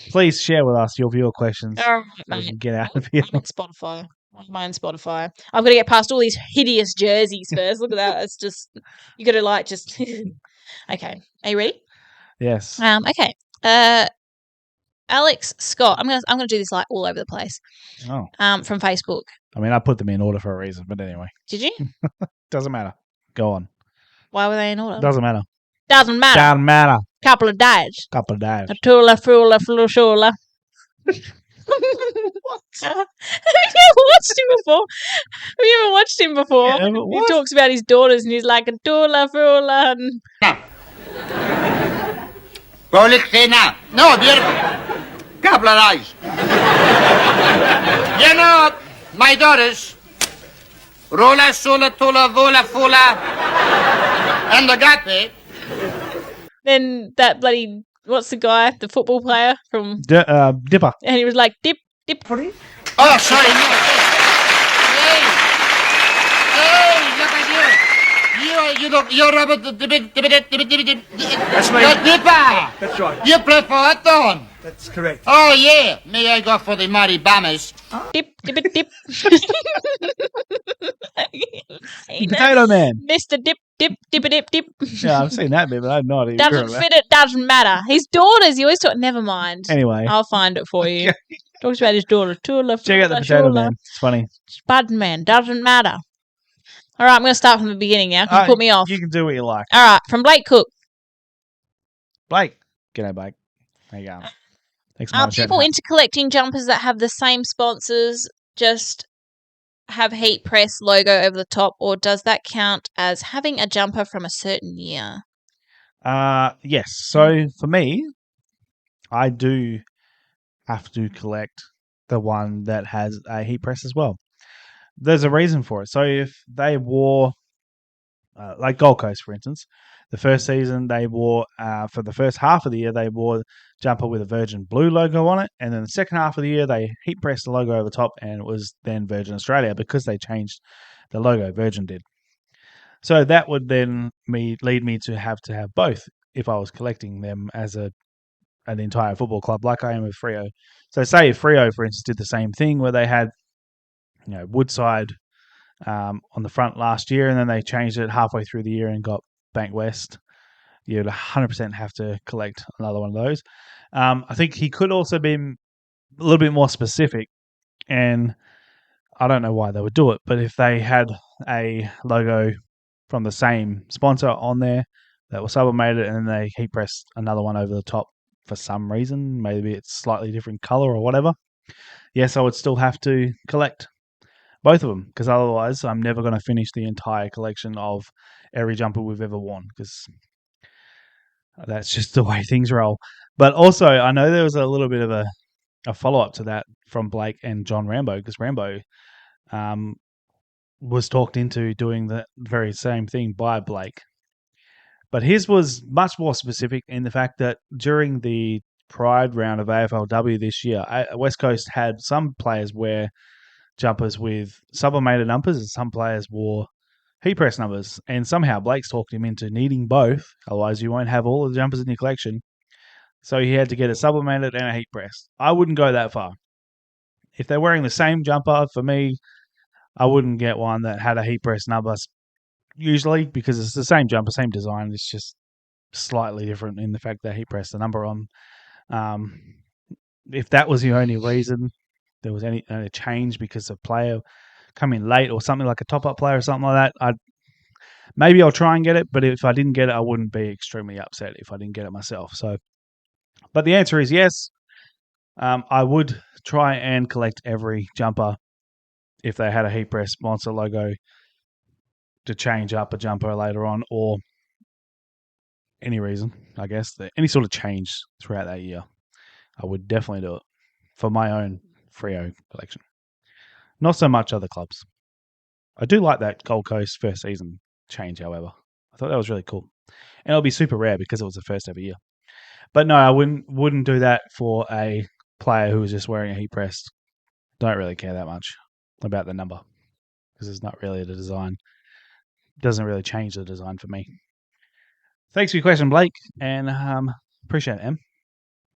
please share with us your viewer questions. All right, So we mate. can get out of here. I'm on Spotify. I'm on Spotify. I've got to get past all these hideous jerseys first. Look at that. It's just... You got to just... Okay. Are you ready? Yes. Okay. Alex Scott. I'm gonna do this all over the place. Oh. From Facebook. I mean, I put them in order for a reason, but anyway. Did you? Doesn't matter. Go on. Why were they in order? Doesn't matter. Doesn't matter. Doesn't matter. Couple of days. Couple of days. A tula, frula, flushula. What? Have you ever watched him before? Have you ever watched him before? Yeah, he talks about his daughters and he's like a tula, frula. And... Now. No, beautiful. Couple of eyes. You know, my daughters, Rola, Sola, Tola, Vola, Fola, and Agape. Then that bloody, what's the guy, the football player from, Dipper. and he was like, dip. Oh, sorry. No. Hey, look at you. You're Robert the bit. That's me. You're Dipper. That's right. You play for Hawthorn. That's correct. Oh, yeah. Me, I go for the mighty Bombers. Dip. Potato Man. Mr. Dip. Yeah, I've seen that bit, but I have no idea. Doesn't fit it, doesn't matter. His daughters, he always talk, never mind. Anyway, I'll find it for you. Talks about his daughter, Tula. check out the Potato Man. It's funny. Spud Man, doesn't matter. All right, I'm going to start from the beginning now because you put me off. You can do what you like. All right, from Blake Cook. Blake. G'day, Blake. There you go. Thanks, Are people into collecting jumpers that have the same sponsors, just have heat press logo over the top, or does that count as having a jumper from a certain year? Yes. So for me, I do have to collect the one that has a heat press as well. There's a reason for it. So if they wore, like Gold Coast, for instance, the first season they wore, for the first half of the year, they wore jumper with a Virgin Blue logo on it. And then the second half of the year, they heat pressed the logo over the top and it was then Virgin Australia because they changed the logo, Virgin did. So that would then lead me to have both if I was collecting them as an entire football club, like I am with Freo. So say if Freo, for instance, did the same thing where they had, Woodside on the front last year, and then they changed it halfway through the year and got Bank West, you'd 100% have to collect another one of those. I think he could also be a little bit more specific, and I don't know why they would do it, but if they had a logo from the same sponsor on there that was sublimated and then they heat pressed another one over the top for some reason, maybe it's slightly different color or whatever, yes, I would still have to collect both of them, because otherwise I'm never going to finish the entire collection of every jumper we've ever worn, because that's just the way things roll. But also, I know there was a little bit of a follow-up to that from Blake and John Rambo, because Rambo was talked into doing the very same thing by Blake. But his was much more specific in the fact that during the Pride round of AFLW this year, West Coast had some players wear jumpers with sublimated numbers and some players wore heat press numbers, and somehow Blake's talked him into needing both, otherwise you won't have all of the jumpers in your collection, so he had to get a sublimated and a heat press. I wouldn't go that far. If they're wearing the same jumper, for me, I wouldn't get one that had a heat press number usually, because it's the same jumper, same design, it's just slightly different in the fact that heat press the number on. If that was the only reason there was any change because of player coming late or something, like a top-up player or something like that, maybe I'll try and get it, but if I didn't get it, I wouldn't be extremely upset if I didn't get it myself. So, but the answer is yes. I would try and collect every jumper if they had a heat press sponsor logo to change up a jumper later on, or any reason, I guess, any sort of change throughout that year. I would definitely do it for my own Freo collection. Not so much other clubs. I do like that Gold Coast first season change, however. I thought that was really cool. And it'll be super rare because it was the first ever year. But no, I wouldn't do that for a player who was just wearing a heat press. Don't really care that much about the number because it's not really the design. It doesn't really change the design for me. Thanks for your question, Blake, and appreciate it, Em.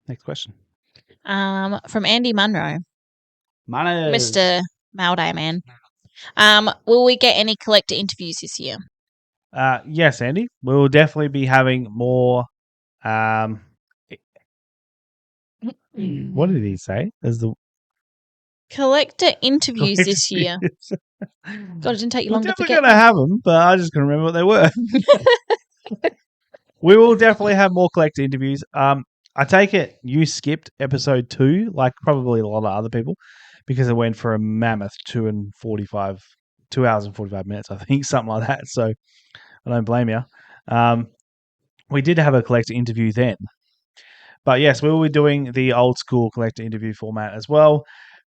Next question. From Andy Munro. Mano. Mr. Malday Man. Will we get any collector interviews this year? Yes, Andy. We'll definitely be having more. What did he say? As the collector interviews this year. God, it didn't take you long to forget. We're definitely going to have them, but I just couldn't remember what they were. We will definitely have more collector interviews. I take it you skipped episode 2, like probably a lot of other people, because it went for a mammoth 2 hours and 45 minutes, I think, something like that. So I don't blame you. We did have a collector interview then. But yes, we will be doing the old school collector interview format as well.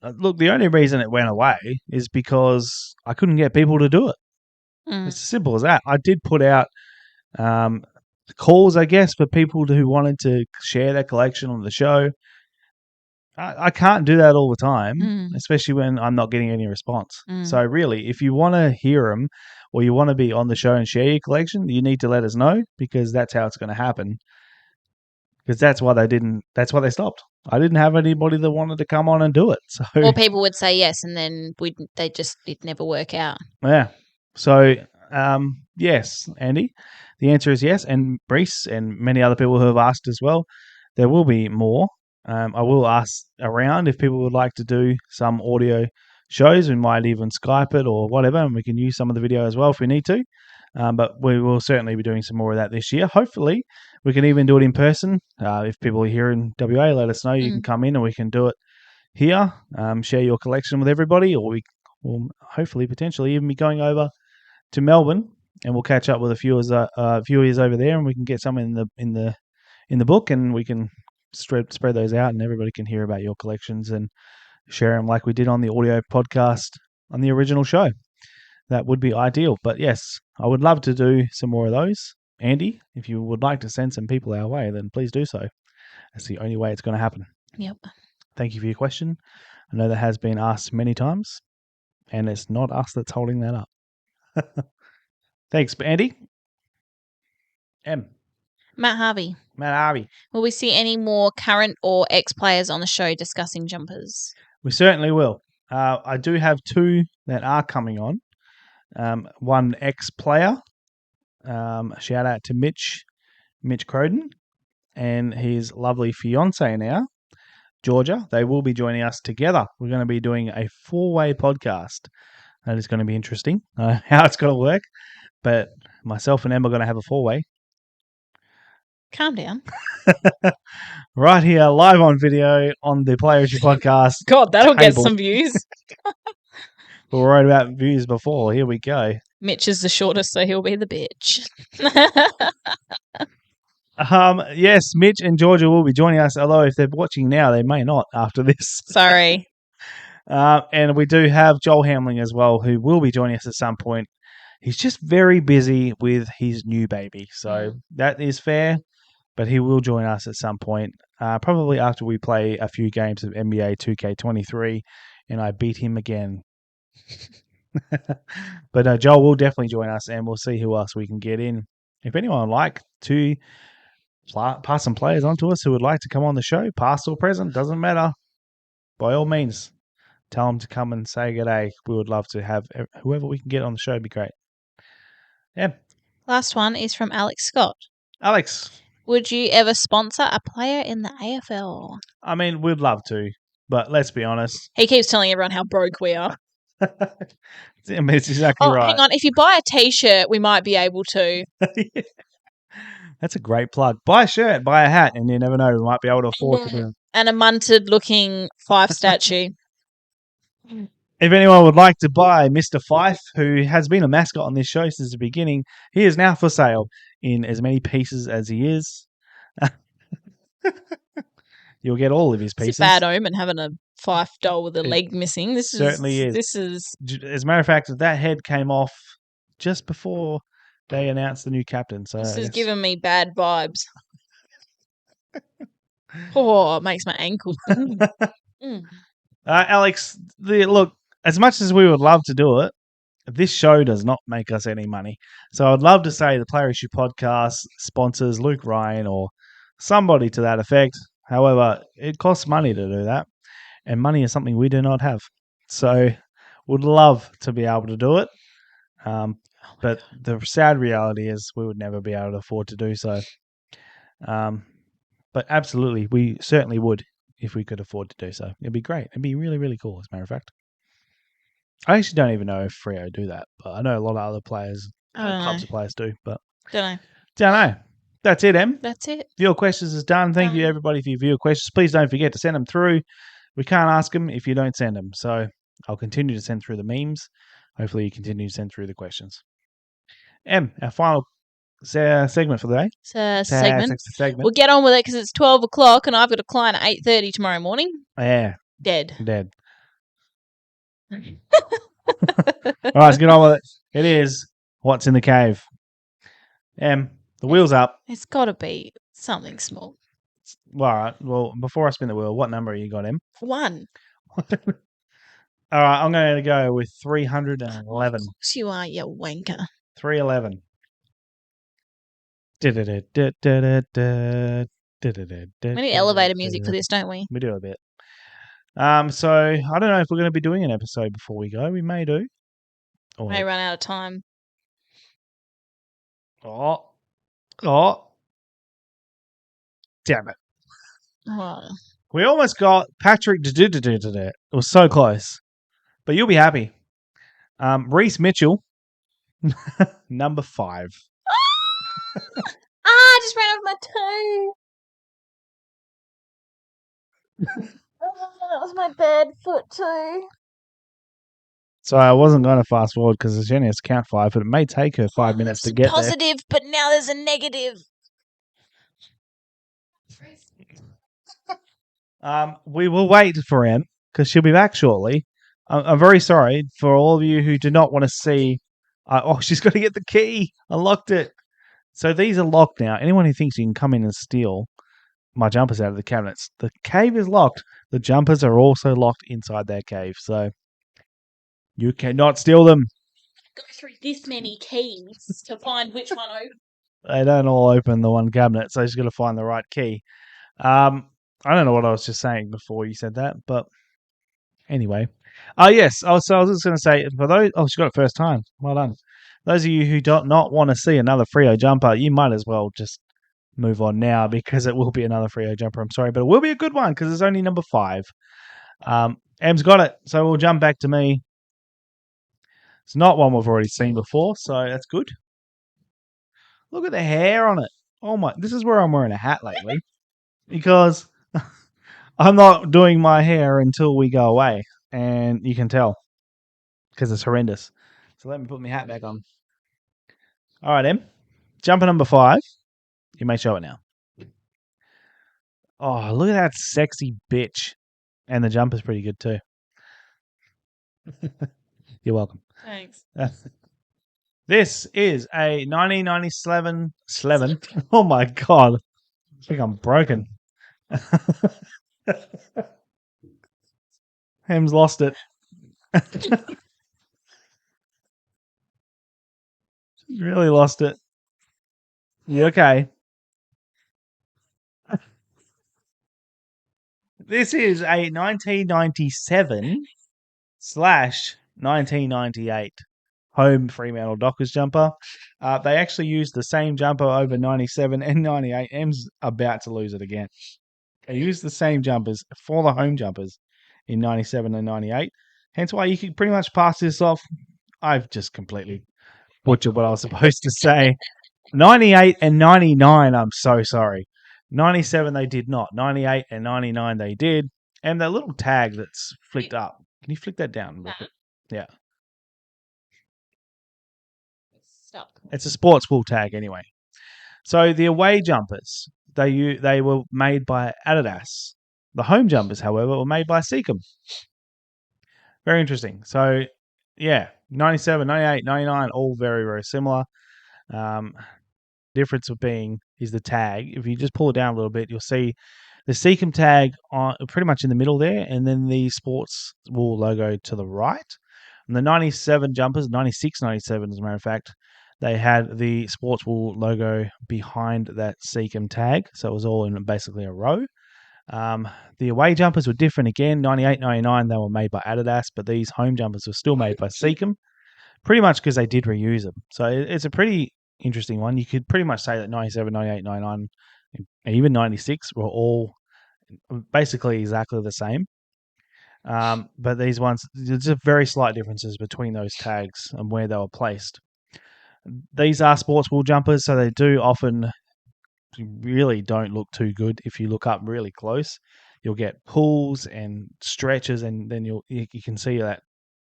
Look, the only reason it went away is because I couldn't get people to do it. It's as simple as that. I did put out calls, I guess, for people who wanted to share their collection on the show. I can't do that all the time, especially when I'm not getting any response. So really, if you want to hear them or you want to be on the show and share your collection, you need to let us know, because that's how it's going to happen. Because that's why they stopped. I didn't have anybody that wanted to come on and do it. So Or people would say yes, and then it'd never work out. yeah. So yes, Andy, the answer is yes. And Brees and many other people who have asked as well, there will be more. I will ask around if people would like to do some audio shows. We might even Skype it or whatever, and we can use some of the video as well if we need to. But we will certainly be doing some more of that this year. Hopefully, we can even do it in person. If people are here in WA, let us know. You can come in and we can do it here, share your collection with everybody, or we will hopefully potentially even be going over to Melbourne, and we'll catch up with a few viewers over there, and we can get some in the book, and we can spread those out, and everybody can hear about your collections and share them like we did on the audio podcast on the original show. That would be ideal. But yes, I would love to do some more of those. Andy, if you would like to send some people our way, then please do so. That's the only way it's going to happen. Yep. Thank you for your question. I know that has been asked many times, and it's not us that's holding that up. Thanks, Andy. Matt Harvey. Will we see any more current or ex-players on the show discussing jumpers? We certainly will. I do have two that are coming on. One ex-player. Shout out to Mitch Croden, and his lovely fiance now, Georgia. They will be joining us together. We're going to be doing a 4-way podcast. That is going to be interesting. How it's going to work. But myself and Emma are going to have a 4-way. Calm down. Right here, live on video on the Player Issue podcast. God, that'll get some views. We were worried about views before. Here we go. Mitch is the shortest, so he'll be the bitch. Yes, Mitch and Georgia will be joining us, although if they're watching now, they may not after this. Sorry. And we do have Joel Hamling as well, who will be joining us at some point. He's just very busy with his new baby, so that is fair, but he will join us at some point, probably after we play a few games of NBA 2K23, and I beat him again. But Joel will definitely join us, and we'll see who else we can get in. If anyone would like to pass some players on to us who would like to come on the show, past or present, doesn't matter. By all means, tell them to come and say good day. We would love to have whoever we can get on the show. It'd be great. Yeah. Last one is from Alex Scott. Alex. Would you ever sponsor a player in the AFL? I mean, we'd love to, but let's be honest. He keeps telling everyone how broke we are. It's exactly right. Hang on. If you buy a T-shirt, we might be able to. Yeah. That's a great plug. Buy a shirt, buy a hat, and you never know, we might be able to afford to do it. And a munted-looking Fife statue. If anyone would like to buy Mr. Fife, who has been a mascot on this show since the beginning, he is now for sale in as many pieces as he is. You'll get all of his pieces. It's a bad omen having a Fife doll with a leg missing. This certainly is. This is. As a matter of fact, that head came off just before they announced the new captain. So this is giving me bad vibes. Oh, it makes my ankles. Alex, look, as much as we would love to do it, this show does not make us any money. So I'd love to say the Player Issue podcast sponsors Luke Ryan or somebody to that effect. However, it costs money to do that, and money is something we do not have. So would love to be able to do it. But the sad reality is we would never be able to afford to do so. But absolutely, we certainly would if we could afford to do so. It'd be great. It'd be really, really cool, as a matter of fact. I actually don't even know if Freo do that, but I know a lot of other players, clubs of players do. But Don't know. That's it, Em. That's it. Viewer questions is done. Thank you, everybody, for your viewer questions. Please don't forget to send them through. We can't ask them if you don't send them. So I'll continue to send through the memes. Hopefully you continue to send through the questions. Em, our final segment for the day. It's a segment. Segment. We'll get on with it because it's 12 o'clock and I've got a client at 8:30 tomorrow morning. Yeah. Dead. All right, let's get on with it. It is What's in the Cave. The wheel's up. It's got to be something small. Well, all right. Well, before I spin the wheel, what number you got, Em? 1. All right, I'm going to go with 311. Of course you are, you wanker. 311. We need elevator music for this, don't we? We do a bit. So I don't know if we're going to be doing an episode before we go. We may do. Or, May run out of time. oh, damn it! Oh. We almost got Patrick. It was so close, but you'll be happy. Reese Mitchell, number 5. I just ran off my toe. That was my bad foot too. So I wasn't going to fast forward because she only has to count 5, but it may take her 5 minutes to get positive, but now there's a negative. We will wait for Em because she'll be back shortly. I'm very sorry for all of you who do not want to see. She's got to get the key. I locked it. So these are locked now. Anyone who thinks you can come in and steal my jumpers out of the cabinets, the cave is locked. The jumpers are also locked inside their cave. So you cannot steal them. Go through this many keys to find which one open. They don't all open the one cabinet, so she's got to find the right key. I don't know what I was just saying before you said that, but anyway. Yes. So I was just going to say, for those, she got it first time. Well done. Those of you who do not want to see another Freo jumper, you might as well just move on now because it will be another Freo jumper. I'm sorry, but it will be a good one because it's only number 5. Em's got it, so we'll jump back to me. It's not one we've already seen before, so that's good. Look at the hair on it. Oh my! This is where I'm wearing a hat lately because I'm not doing my hair until we go away, and you can tell because it's horrendous. So let me put my hat back on. All right, Em. Jumper number 5. You may show it now. Oh, look at that sexy bitch. And the jumper's pretty good too. You're welcome. Thanks. This is a 1997 Slevin. Oh my God. I think I'm broken. Em's lost it. She's really lost it. You okay? This is a 1997/1998 home Fremantle Dockers jumper. They actually used the same jumper over 97 and 98. Em's about to lose it again. They used the same jumpers for the home jumpers in 97 and 98. Hence why you can pretty much pass this off. I've just completely butchered what I was supposed to say. 98 and 99, I'm so sorry. 97 they did not. 98 and 99 they did. And the little tag that's flicked up. Can you flick that down? Yeah. Stop. It's a sports wool tag anyway. So the away jumpers, they were made by Adidas. The home jumpers, however, were made by Seacom. Very interesting. So, yeah, 97, 98, 99, all very, very similar. Difference of being is the tag. If you just pull it down a little bit, you'll see the Seacom tag on pretty much in the middle there, and then the sports wool logo to the right. And the 97 jumpers, 96, 97 as a matter of fact, they had the sports wool logo behind that Seacom tag, so it was all in basically a row. The away jumpers were different again. 98, 99, they were made by Adidas, but these home jumpers were still made by Seacom, pretty much because they did reuse them. So it's a pretty interesting one. You could pretty much say that 97, 98, 99, and even 96 were all basically exactly the same. But these ones, there's just very slight differences between those tags and where they were placed. These are sports wool jumpers, so they do often really don't look too good. If you look up really close, you'll get pulls and stretches, and then you can see that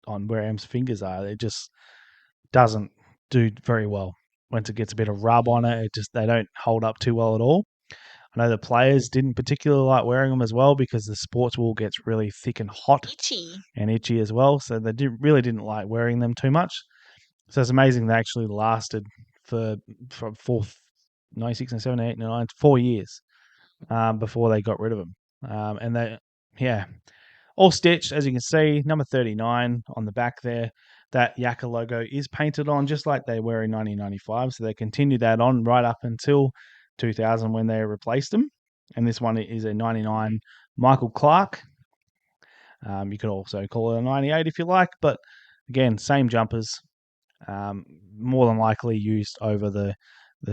on where Em's fingers are. It just doesn't do very well. Once it gets a bit of rub on it, they don't hold up too well at all. I know the players didn't particularly like wearing them as well because the sports wool gets really thick and hot. Itchy as well, so they really didn't like wearing them too much. So it's amazing they actually lasted for 96, 97, 98, 99, 4 years before they got rid of them. And they, all stitched, as you can see, number 39 on the back there. That Yaka logo is painted on just like they were in 1995. So they continued that on right up until 2000 when they replaced them. And this one is a 99 Michael Clark. You could also call it a 98 if you like. But again, same jumpers, more than likely used over the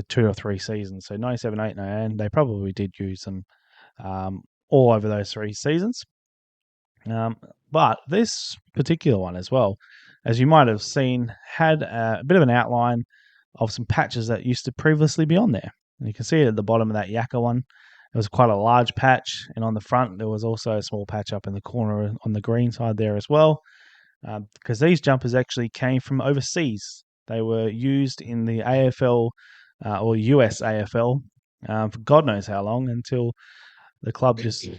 2 or 3 seasons. So 97, 8, 9, they probably did use them all over those 3 seasons. But this particular one as well, as you might have seen, had a bit of an outline of some patches that used to previously be on there. And you can see it at the bottom of that Yaka one. It was quite a large patch, and on the front there was also a small patch up in the corner on the green side there as well, because these jumpers actually came from overseas. They were used in the AFL or US AFL for God knows how long, until the club just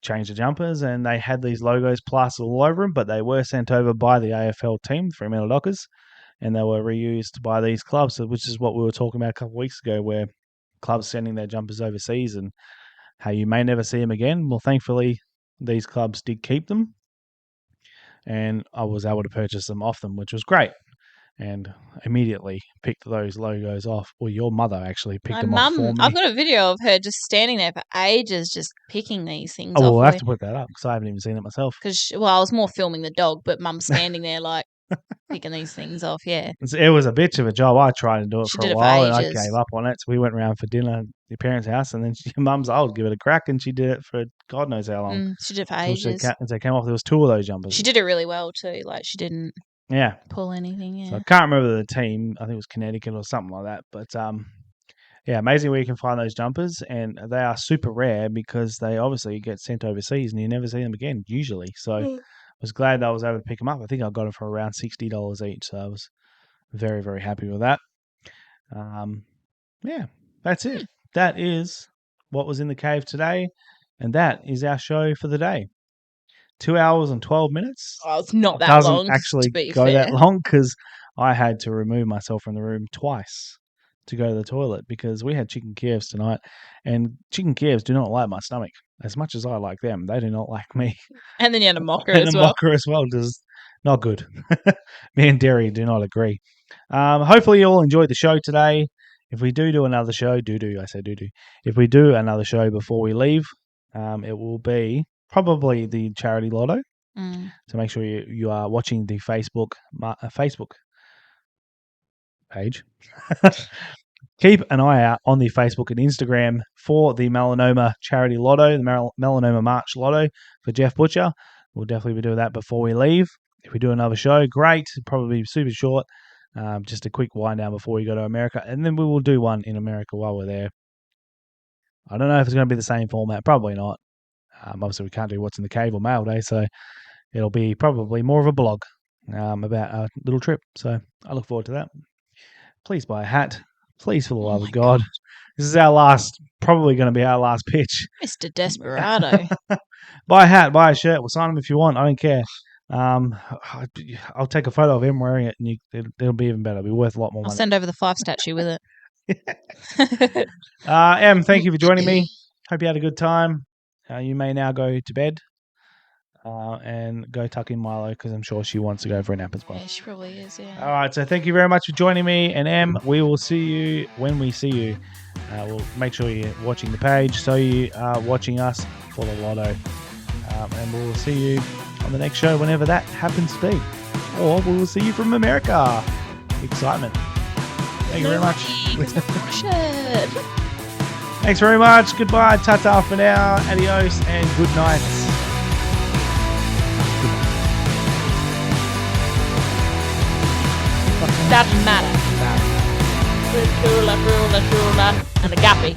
changed the jumpers, and they had these logos plastered all over them, but they were sent over by the AFL team, the Fremantle Dockers, and they were reused by these clubs, which is what we were talking about a couple of weeks ago, where clubs sending their jumpers overseas and how you may never see them again. Well, thankfully, these clubs did keep them, and I was able to purchase them off them, which was great. And immediately picked those logos off. Well, your mother actually picked them off for me. I've got a video of her just standing there for ages, just picking these things off. Oh, well, I'll have to put that up because I haven't even seen it myself. Because, I was more filming the dog, but Mum's standing there like picking these things off, yeah. It was a bitch of a job. I tried to do it She for did a it for while, and I ages. gave up on it. So we went around for dinner at your parents' house, and then your mum's, I'll give it a crack, and she did it for God knows how long. She did it for Until ages. as they came off, there was 2 of those jumpers. She did it really well too. Like, she didn't pull anything, yeah. So I can't remember the team. I think it was Connecticut or something like that. But amazing where you can find those jumpers, and they are super rare because they obviously get sent overseas and you never see them again usually. So I was glad I was able to pick them up. I think I got them for around $60 each, so I was very, very happy with that. That's it. That is what was in the cave today, and that is our show for the day. 2 hours and 12 minutes. Oh, it's not that doesn't long. actually to be go fair. that long because I had to remove myself from the room twice to go to the toilet because we had chicken Kievs tonight, and chicken Kievs do not like my stomach as much as I like them. They do not like me. And then you had a mocker And as a well. mocker as well, just not good. Me and Derry do not agree. Hopefully you all enjoyed the show today. If we do another show, I said do. If we do another show before we leave, it will be probably the charity lotto. So make sure you are watching the Facebook page. Keep an eye out on the Facebook and Instagram for the Melanoma charity lotto, the Melanoma March lotto for Jeff Butcher. We'll definitely be doing that before we leave. If we do another show, great. It'll probably be super short. Just a quick wind down before we go to America. And then we will do one in America while we're there. I don't know if it's going to be the same format. Probably not. Obviously, we can't do What's in the Cave or Mail Day, so it'll be probably more of a blog about our little trip. So I look forward to that. Please buy a hat. Please, for the love of God. This is probably going to be our last pitch. Mr. Desperado. Buy a hat, buy a shirt. We'll sign them if you want. I don't care. I'll take a photo of him wearing it, and it'll be even better. It'll be worth a lot more money. I'll send over the 5 statue with it. Em, thank you for joining me. Hope you had a good time. You may now go to bed and go tuck in Milo because I'm sure she wants to go for a nap as well. Yeah, she probably is, yeah. All right, so thank you very much for joining me. And Em, we will see you when we see you. We'll make sure you're watching the page so you are watching us for the lotto. And we'll see you on the next show whenever that happens to be. Or we will see you from America. Excitement. Thank you very much. Thanks very much. Goodbye. Ta-ta for now. Adios and good night. Doesn't matter. And a guppy.